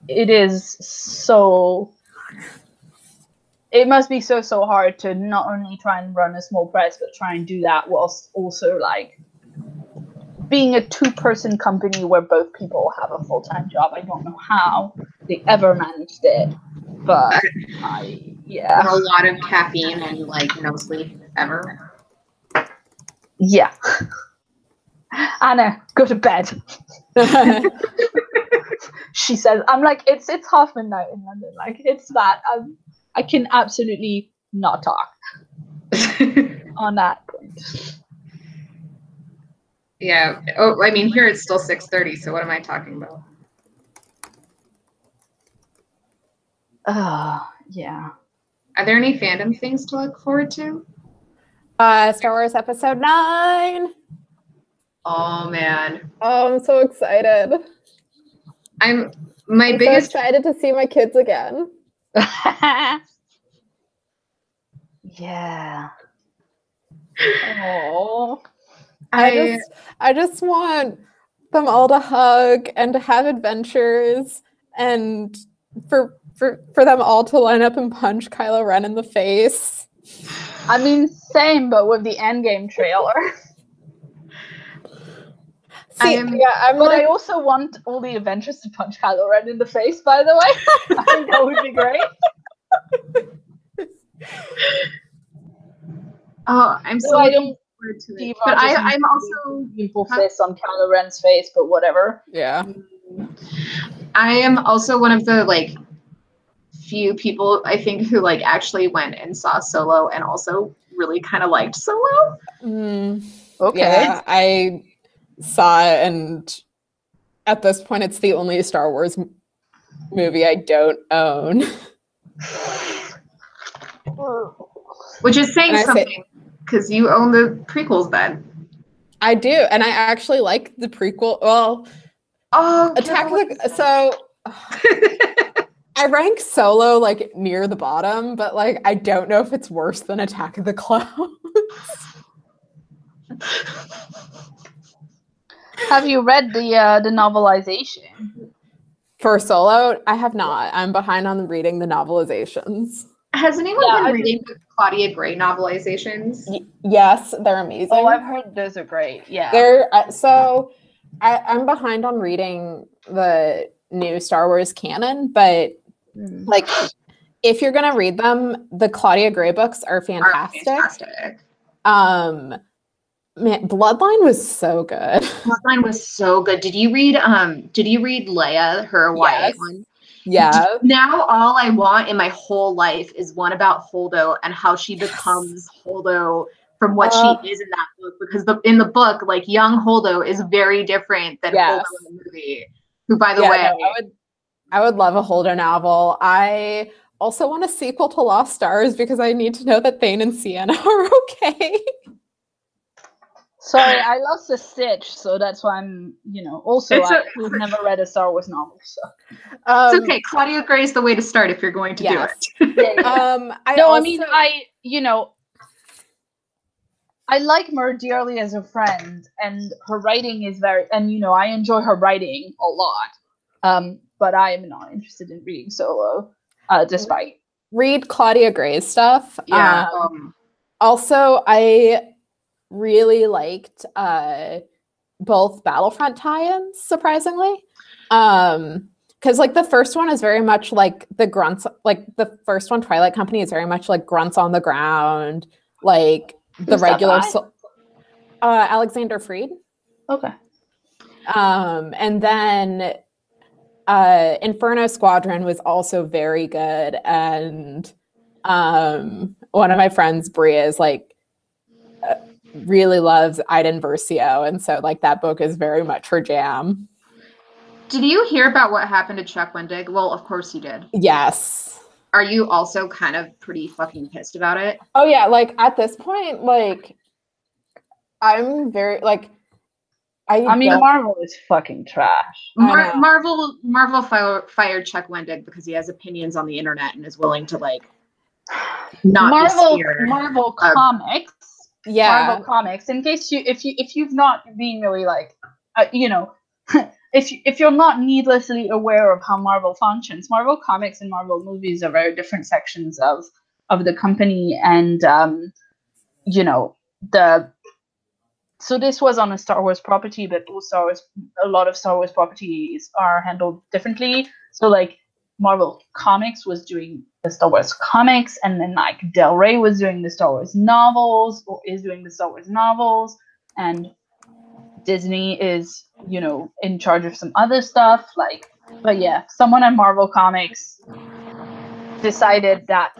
it is so. It must be so hard to not only try and run a small press, but try and do that whilst also like being a two-person company where both people have a full-time job. I don't know how they ever managed it, but yeah. And a lot of caffeine and like no sleep ever. Yeah. Anna, go to bed. She says, I'm like, it's half midnight in London. Like, it's that. I can absolutely not talk on that point. Yeah. Oh, I mean, here it's still 6:30, so what am I talking about? Yeah. Are there any fandom things to look forward to? Star Wars Episode 9. Oh man. Oh, I'm so excited. I'm so excited to see my kids again. Yeah. Oh. I just want them all to hug and to have adventures and for them all to line up and punch Kylo Ren in the face. I mean, same, but with the Endgame trailer. I also want all the Avengers to punch Kylo Ren in the face, by the way. I think that would be great. Oh, I'm so looking forward to it. But I'm also people fist on Kylo Ren's face, but whatever. Yeah. I am also one of the like few people I think who like actually went and saw Solo and also really kind of liked Solo. Okay. Yeah, I saw it, and at this point, it's the only Star Wars movie I don't own. Which is saying something, because you own the prequels then. I do, and I actually like the prequel. Well, so I rank Solo like near the bottom, but like I don't know if it's worse than Attack of the Clones. Have you read the novelization? For Solo, I have not. I'm behind on reading the novelizations. Has anyone been reading Claudia Gray novelizations? Yes, they're amazing. Oh, I've heard those are great. Yeah. They're so I'm behind on reading the new Star Wars canon, but like if you're gonna read them, the Claudia Gray books are fantastic. Man, Bloodline was so good. Bloodline was so good. Did you read Leia, her YA one? Yeah. Now all I want in my whole life is one about Holdo and how she becomes Holdo from what she is in that book, because in the book, like, young Holdo is very different than Holdo in the movie. Who, by the way, no, I would love a Holdo novel. I also want a sequel to Lost Stars because I need to know that Thane and Sienna are okay. Sorry, I lost a stitch, so that's why I'm, also I've never read a Star Wars novel, so. It's okay. Claudia Gray is the way to start if you're going to do it. I like Mer dearly as a friend, and her writing is I enjoy her writing a lot. But I am not interested in reading solo, despite. Read Claudia Gray's stuff. Yeah. Also, I really liked both Battlefront tie-ins, surprisingly. Because like the first one is very much like the grunts, like the first one, Twilight Company, is very much like grunts on the ground, like the regular Alexander Freed. Okay. And then Inferno Squadron was also very good, and one of my friends, Bria, is like really loves Iden Versio, and so like that book is very much her jam. Did you hear about what happened to Chuck Wendig? Well, of course you did. Yes. Are you also kind of pretty fucking pissed about it? Oh yeah, like at this point, like I'm very like Marvel is fucking trash. Marvel fired Chuck Wendig because he has opinions on the internet and is willing to like not Marvel Comics. Yeah. Marvel Comics. In case if you've not been really like if you're not needlessly aware of how Marvel functions, Marvel Comics and Marvel movies are very different sections of the company, and so this was on a Star Wars property, but a lot of Star Wars properties are handled differently. So like Marvel Comics was doing the Star Wars comics, and then like Del Rey was doing the Star Wars novels, or is doing the Star Wars novels, and Disney is, in charge of some other stuff. But yeah, someone at Marvel Comics decided that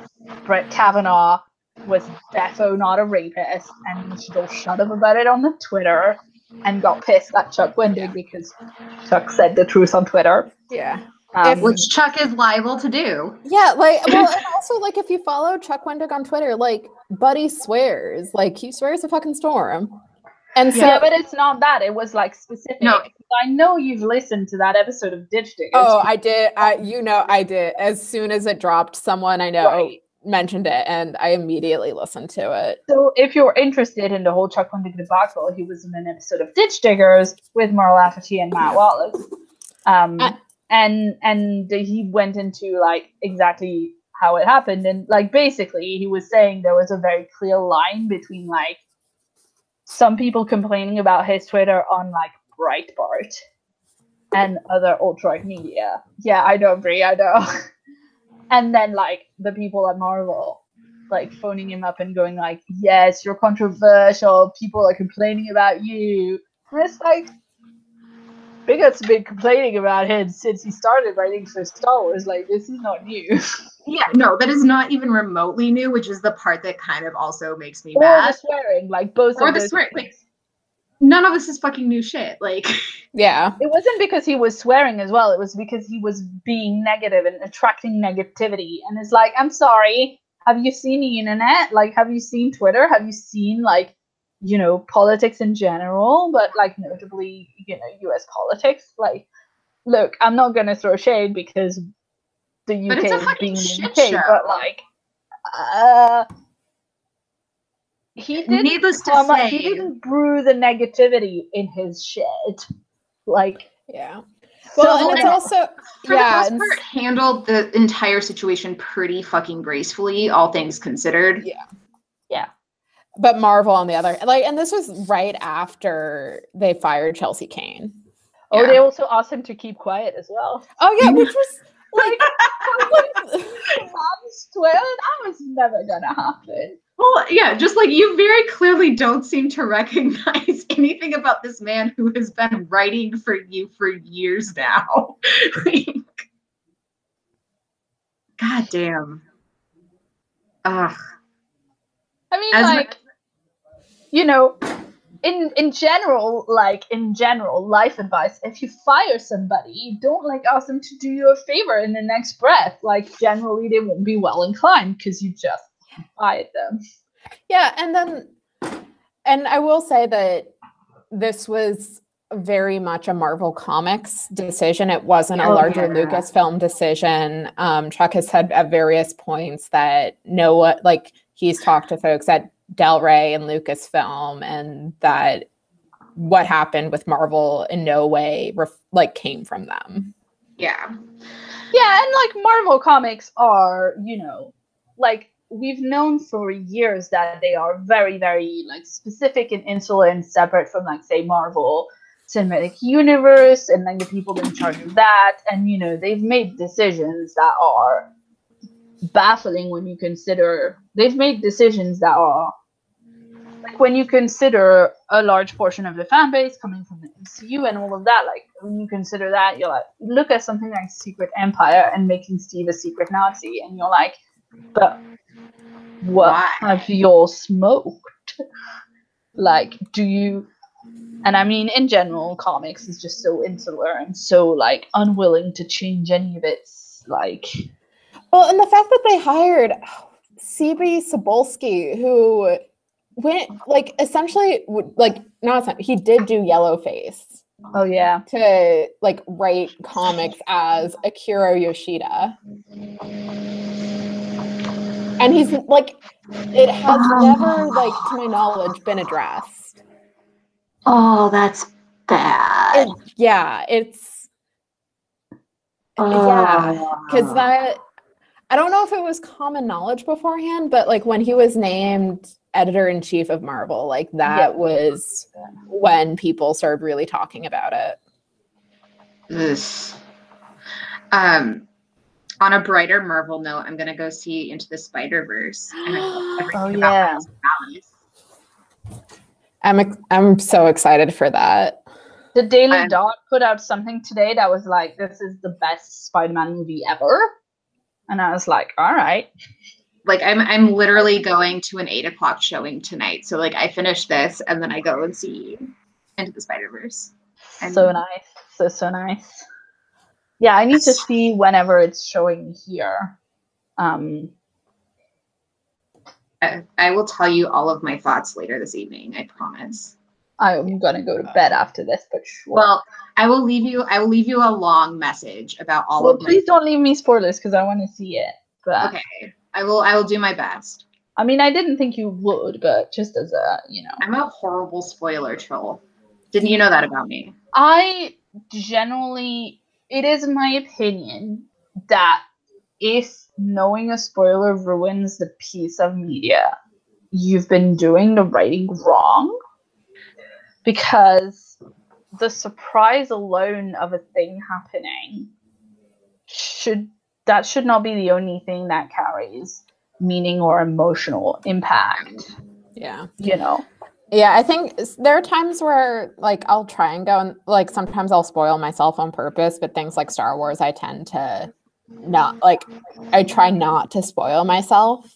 Brett Kavanaugh was defo not a rapist, and we should all shut up about it on the Twitter, and got pissed at Chuck Wendig because Chuck said the truth on Twitter. Yeah. Which Chuck is liable to do. Yeah, like, well, and also, like, if you follow Chuck Wendig on Twitter, like, Buddy swears. Like, he swears a fucking storm. And so, yeah, but it's not that. It was, like, specific. No. I know you've listened to that episode of Ditch Diggers. Oh, I did. I did. As soon as it dropped, someone I know mentioned it, and I immediately listened to it. So if you're interested in the whole Chuck Wendig debacle, he was in an episode of Ditch Diggers with Mur Lafferty and Matt Wallace. And he went into like exactly how it happened, and like basically he was saying there was a very clear line between like some people complaining about his Twitter on like Breitbart and other alt-right media. Yeah, I know, Brie, I know. And then like the people at Marvel like phoning him up and going like, yes, you're controversial, people are complaining about you. And it's like, Bigot's been complaining about him since he started writing for Star Wars. Like, this is not new. Yeah, no, that is not even remotely new, which is the part that kind of also makes me mad. Or the swearing, like both or of the those swearing. Like, none of this is fucking new shit. Like, yeah. It wasn't because he was swearing as well. It was because he was being negative and attracting negativity. And it's like, I'm sorry, have you seen the internet? Like, have you seen Twitter? Have you seen, like, you know, politics in general, but like notably, you know, US politics? Like, look, I'm not gonna throw shade because the UK is being the UK, show. but like, he didn't brew the negativity in his shit. Like, yeah. Well, So, and it's also For yeah, the most part, handled the entire situation pretty fucking gracefully, all things considered. yeah. but Marvel on the other, like, and this was right after they fired Chelsea Kane. Oh, Yeah. they also asked him to keep quiet as well. Oh yeah, which was like, Swear that was never gonna happen. Well, yeah, just like you very clearly don't seem to recognize anything about this man who has been writing for you for years now. God damn. Ugh. I mean, As like, you know, in general, life advice, if you fire somebody, don't like ask them to do you a favor in the next breath. Like, generally they won't be well inclined because you just fired them. yeah, and I will say that this was very much a Marvel Comics decision. It wasn't a larger Lucasfilm decision. Chuck has said at various points that Noah, like, he's talked to folks at Del Rey and Lucasfilm, and that what happened with Marvel in no way came from them. Yeah. Yeah, and like Marvel Comics are, like we've known for years that they are very, very like specific and insular and separate from like say Marvel Cinematic Universe and like the people in charge of that. And they've made decisions that are baffling when you consider they've made decisions that are like when you consider a large portion of the fan base coming from the MCU and all of that, like when you consider that, you're like, look at something like Secret Empire and making Steve a secret Nazi, and you're like, but what have you all smoked? Like, do you? And I mean, in general, comics is just so insular and so like unwilling to change any of its like. Well, and the fact that they hired C.B. Cebulski, who went like essentially like not he did do Yellowface. Oh yeah. To like write comics as Akira Yoshida. And he's like, it has never, like, to my knowledge, been addressed. Oh, that's bad. Yeah, because that, I don't know if it was common knowledge beforehand, but like when he was named editor-in-chief of Marvel, like that was when people started really talking about it. This. On a brighter Marvel note, I'm gonna go see Into the Spider-Verse. I'm so excited for that. The Daily Dot put out something today that was like, this is the best Spider-Man movie ever. And I was like, all right. Like I'm literally going to an 8:00 showing tonight. So like I finish this and then I go and see Into the Spider-Verse. So nice. So nice. Yeah, I need to see whenever it's showing here. I will tell you all of my thoughts later this evening, I promise. I'm gonna go to bed after this, but sure. Well, I will leave you a long message about all of please don't leave me spoilers because I want to see it. But okay. I will do my best. I mean, I didn't think you would, but just as a, I'm a horrible spoiler troll. Didn't you know that about me? I generally, it is my opinion that if knowing a spoiler ruins the piece of media, you've been doing the writing wrong. Because the surprise alone of a thing happening should not be the only thing that carries meaning or emotional impact. Yeah. Yeah, I think there are times where like I'll try and go and like sometimes I'll spoil myself on purpose, but things like Star Wars I tend to not like I try not to spoil myself.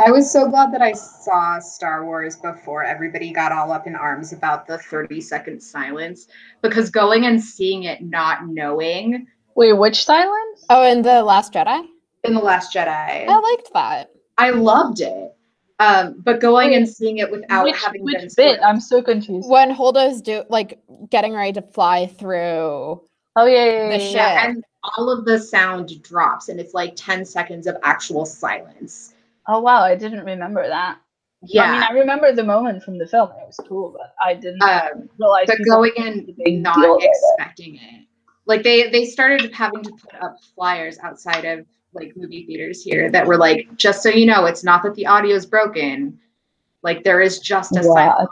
I was so glad that I saw Star Wars before everybody got all up in arms about the 30-second silence, because going and seeing it not knowing. Wait, which silence? Oh, in The Last Jedi? In The Last Jedi. I liked that. I loved it. But going and seeing it without having been spoiled. I'm so confused. When Holdo's getting ready to fly through the ship. And all of the sound drops and it's like 10 seconds of actual silence. Oh wow, I didn't remember that. Yeah. I mean, I remember the moment from the film. It was cool, but I didn't realize. But people going in not expecting it. Like they started having to put up flyers outside of like movie theaters here that were like, just so you know, it's not that the audio is broken. Like there is just a silent.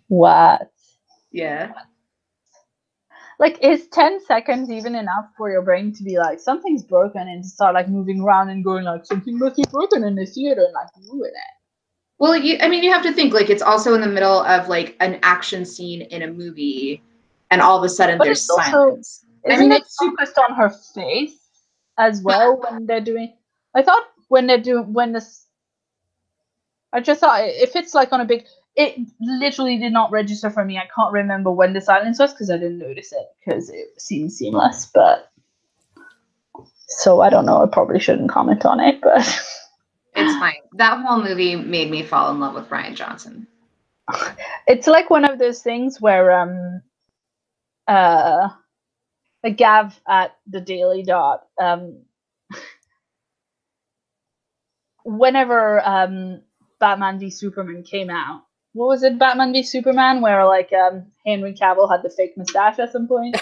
What? Yeah. Like, is 10 seconds even enough for your brain to be like, something's broken, and to start like moving around and going like, something must be broken in the theater, and like ruin it? Well, you have to think like it's also in the middle of like an action scene in a movie, and all of a sudden But there's it's also, silence. isn't it focused on her face as well when they're doing? I thought when they're doing I just thought if it's like on a big, it literally did not register for me. I can't remember when the silence was because I didn't notice it because it seemed seamless. But so I don't know. I probably shouldn't comment on it, but it's fine. That whole movie made me fall in love with Rian Johnson. It's like one of those things where the Gav at the Daily Dot whenever Batman v Superman came out. What was it, Batman v Superman, where like Henry Cavill had the fake mustache at some point?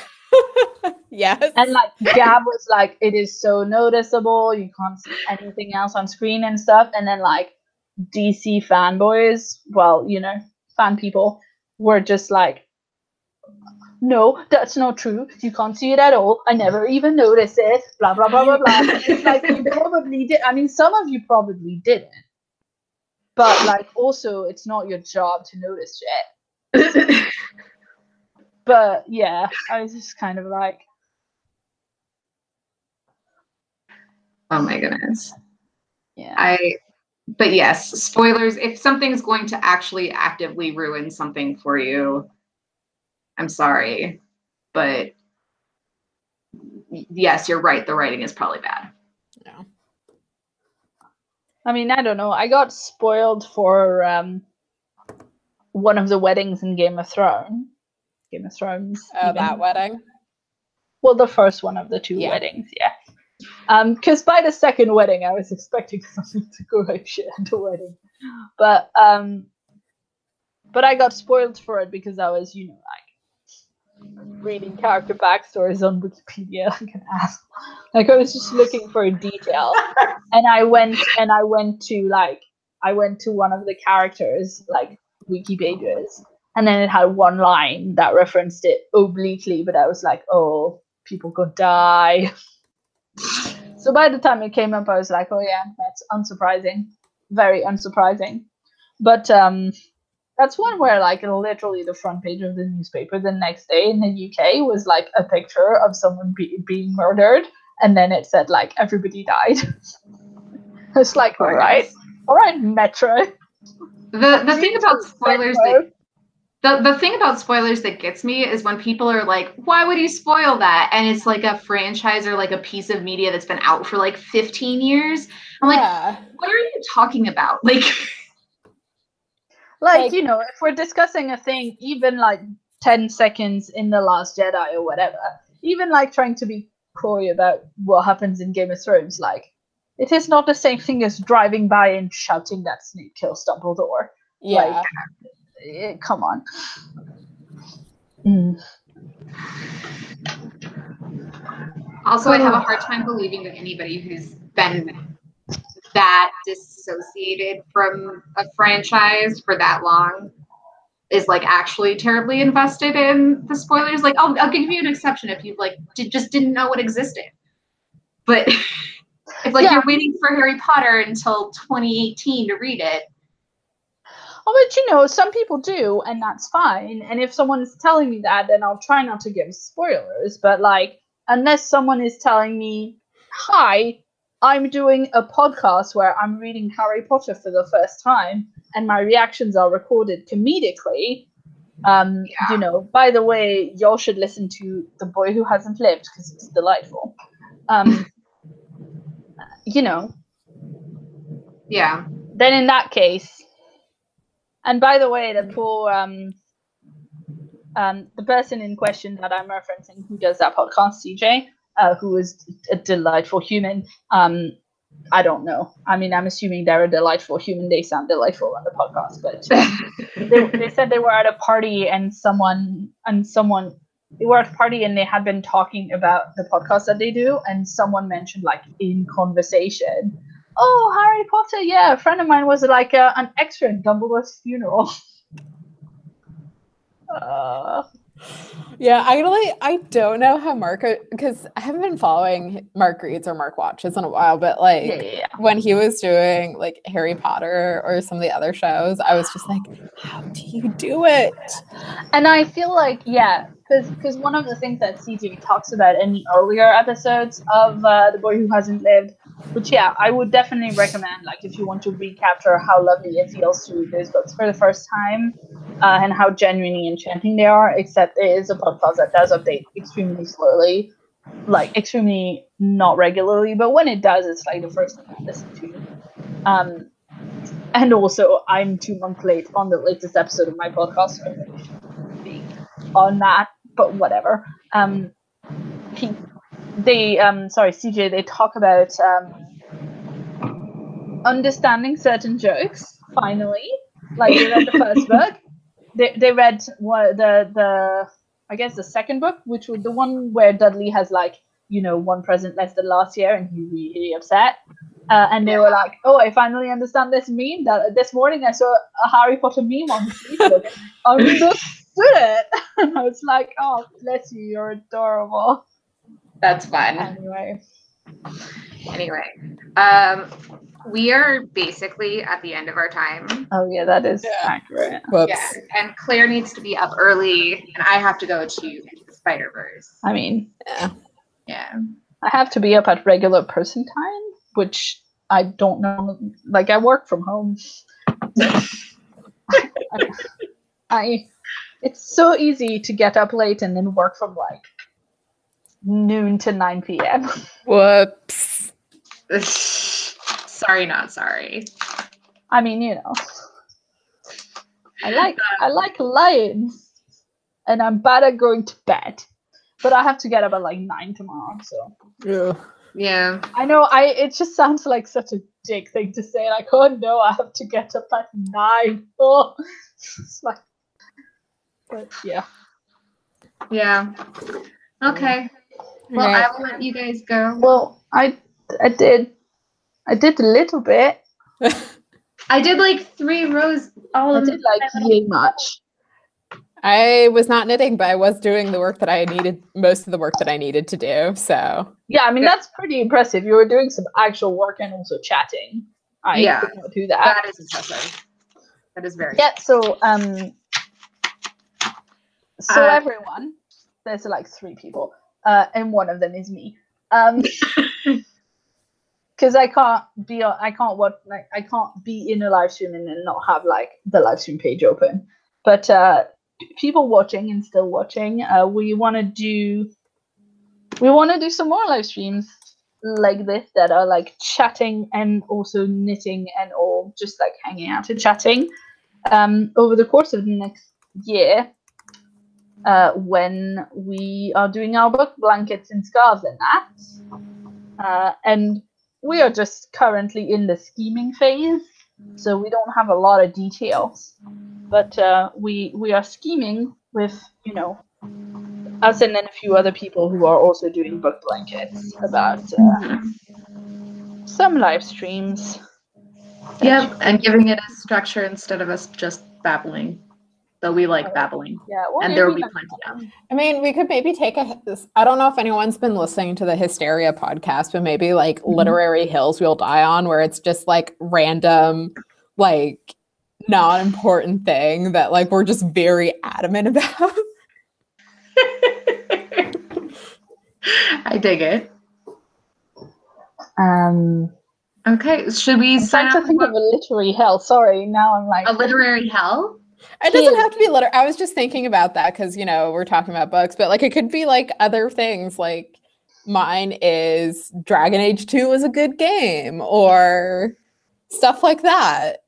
Yes. And like Gab was like, it is so noticeable, you can't see anything else on screen and stuff. And then like DC fanboys, well, you know, fan people were just like, no, that's not true. You can't see it at all. I never even noticed it. Blah blah blah blah blah. It's like you probably did. I mean, some of you probably didn't. But like, also, it's not your job to notice shit. But yeah, I was just kind of like, oh my goodness. Yeah. But yes, spoilers. If something's going to actually actively ruin something for you, I'm sorry, but yes, you're right. The writing is probably bad. Yeah. I mean, I don't know. I got spoiled for one of the weddings in Game of Thrones. Game of Thrones. Oh, that wedding? Well, the first one of the two weddings, yeah. Because by the second wedding, I was expecting something to go like shit at the wedding, but I got spoiled for it because I was, you know, like reading character backstories on Wikipedia like an ass. Like I was just looking for detail, and I went to one of the characters like Wikipedia's, and then it had one line that referenced it obliquely, but I was like, oh, people could die. So by the time it came up, I was like, oh yeah, that's unsurprising. Very unsurprising. But that's one where like literally the front page of the newspaper the next day in the UK was like a picture of someone being murdered, and then it said like everybody died. It's like, all right, Metro. The thing about spoilers the thing about spoilers that gets me is when people are like, why would you spoil that? And it's like a franchise or like a piece of media that's been out for like 15 years. I'm like, what are you talking about? Like, you know, if we're discussing a thing, even like 10 seconds in The Last Jedi or whatever, even like trying to be coy about what happens in Game of Thrones, like, it is not the same thing as driving by and shouting that Snape kills Dumbledore. Yeah. Like, come on. Also, I have a hard time believing that anybody who's been that disassociated from a franchise for that long is like actually terribly invested in the spoilers. Like, I'll give you an exception if you like just didn't know what existed. But if like you're waiting for Harry Potter until 2018 to read it. Oh, but you know, some people do, and that's fine. And if someone is telling me that, then I'll try not to give spoilers. But like, unless someone is telling me, hi, I'm doing a podcast where I'm reading Harry Potter for the first time, and my reactions are recorded comedically. You know, by the way, y'all should listen to The Boy Who Hasn't Lived because it's delightful. You know. Yeah. Then in that case, and by the way, the poor the person in question that I'm referencing who does that podcast, CJ, who is a delightful human, I don't know. I mean, I'm assuming they're a delightful human. They sound delightful on the podcast, but they said they were at a party and they were at a party and they had been talking about the podcast that they do, and someone mentioned like in conversation, oh, Harry Potter, yeah, a friend of mine was like an extra at Dumbledore's funeral. Yeah, I don't know how Mark, because I haven't been following Mark Reads or Mark Watches in a while, but like when he was doing like Harry Potter or some of the other shows, I was just like, how do you do it? And I feel like, because one of the things that CJ talks about in the earlier episodes of The Boy Who Hasn't Lived, which I would definitely recommend, like if you want to recapture how lovely it feels to read those books for the first time, and how genuinely enchanting they are, except it is a podcast that does update extremely slowly, like extremely not regularly, but when it does, it's like the first thing I listen to. And also, I'm 2 months late on the latest episode of my podcast, so I really shouldn't be on that, but whatever. CJ, they talk about understanding certain jokes, finally. Like, they read the first book. They read I guess the second book, which was the one where Dudley has like, one present less than last year and he's really upset. And they were like, oh, I finally understand this meme. That this morning I saw a Harry Potter meme on Facebook. I understood it. And I was like, oh, bless you, you're adorable. That's fun. Anyway, we are basically at the end of our time. Oh yeah, that is accurate. Whoops. Yeah, and Claire needs to be up early, and I have to go to Into the Spider-Verse. I mean, yeah. I have to be up at regular person time, which I don't know. Like, I work from home. It's so easy to get up late and then work from like noon to 9 p.m. Whoops. Sorry, not sorry. I mean, I like lions, and I'm bad at going to bed, but I have to get up at like 9 tomorrow. So yeah, I know. It just sounds like such a dick thing to say. Like, oh no, I have to get up at 9. Oh, it's like, but yeah. Okay. Well, right. I will let you guys go. Well, I did a little bit. I did like 3 rows. I did like yay much. I was not knitting, but I was doing the work that I needed, most of the work that I needed to do. So yeah, I mean that's pretty impressive. You were doing some actual work and also chatting. I could not do that. That is impressive. That is very So everyone, there's like 3 people. And one of them is me. Because I can't be in a live stream and then not have like the live stream page open. But people watching and still watching, we want to do some more live streams like this that are like chatting and also knitting and all just like hanging out and chatting over the course of the next year. When we are doing our book Blankets and Scarves and that. And we are just currently in the scheming phase, so we don't have a lot of details. But we are scheming with, us and then a few other people who are also doing book blankets about some live streams. Yep, and giving it a structure instead of us just babbling. Though we like babbling. Yeah, and there will be plenty of. I mean, we could maybe take I don't know if anyone's been listening to the Hysteria podcast, but maybe like Literary Hills We'll Die On, where it's just like random, like non-important thing that like we're just very adamant about. I dig it. Okay, should we sign up? I'm trying to think of a literary hell. Sorry, now I'm like a literary hell. It doesn't have to be literary. I was just thinking about that because we're talking about books, but like it could be like other things. Like mine is Dragon Age 2 is a good game, or stuff like that.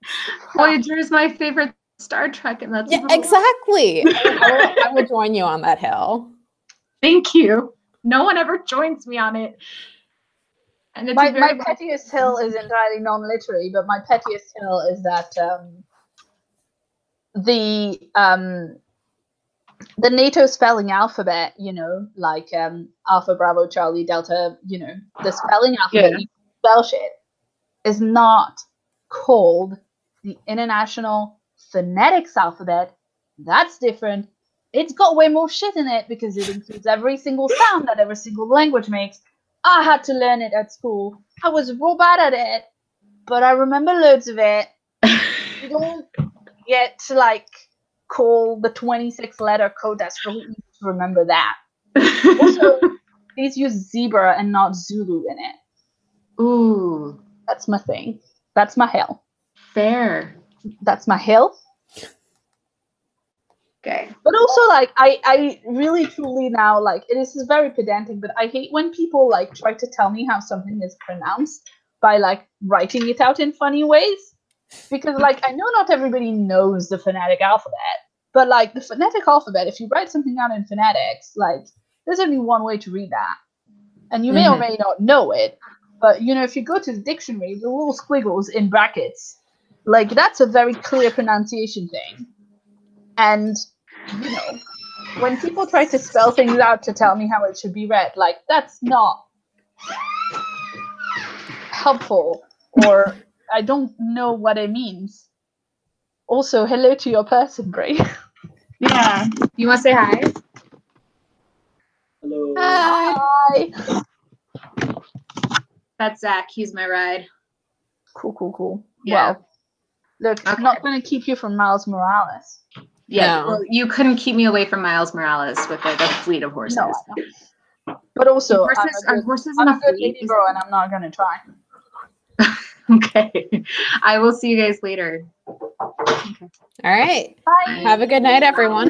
Voyager is my favorite Star Trek, and that's exactly. I would join you on that hill. Thank you. No one ever joins me on it. And it's My very pettiest hill is entirely non-literary, but my pettiest hill is that the NATO spelling alphabet, you know, like Alpha, Bravo, Charlie, Delta, you know, the spelling alphabet, you spell shit, is not called the International Phonetics Alphabet. That's different. It's got way more shit in it because it includes every single sound that every single language makes. I had to learn it at school. I was real bad at it, but I remember loads of it. You don't get to like call the 26-letter code. That's really easy to remember that. Also, please use zebra and not Zulu in it. Ooh. That's my thing. That's my hill. Fair. That's my hill. Okay. But also, like, I really truly now, like, this is very pedantic, but I hate when people, like, try to tell me how something is pronounced by, like, writing it out in funny ways. Because, like, I know not everybody knows the phonetic alphabet, but, like, the phonetic alphabet, if you write something out in phonetics, like, there's only one way to read that. And you may or may not know it, but, you know, if you go to the dictionary, the little squiggles in brackets, like, that's a very clear pronunciation thing. And, you know, when people try to spell things out to tell me how it should be read, like, that's not helpful, or I don't know what it means. Also, hello to your person, Bray. Yeah. You want to say hi? Hello. Hi. That's Zach. He's my ride. Cool. Yeah. Well, look, Okay. not going to keep you from Miles Morales. Yeah. No. Well, you couldn't keep me away from Miles Morales with like a fleet of horses. No, I know. But also, Horses I'm in a a good fleet. lady, bro, and I'm not going to try. Okay. I will see you guys later. All right. Bye. Have a good night, everyone.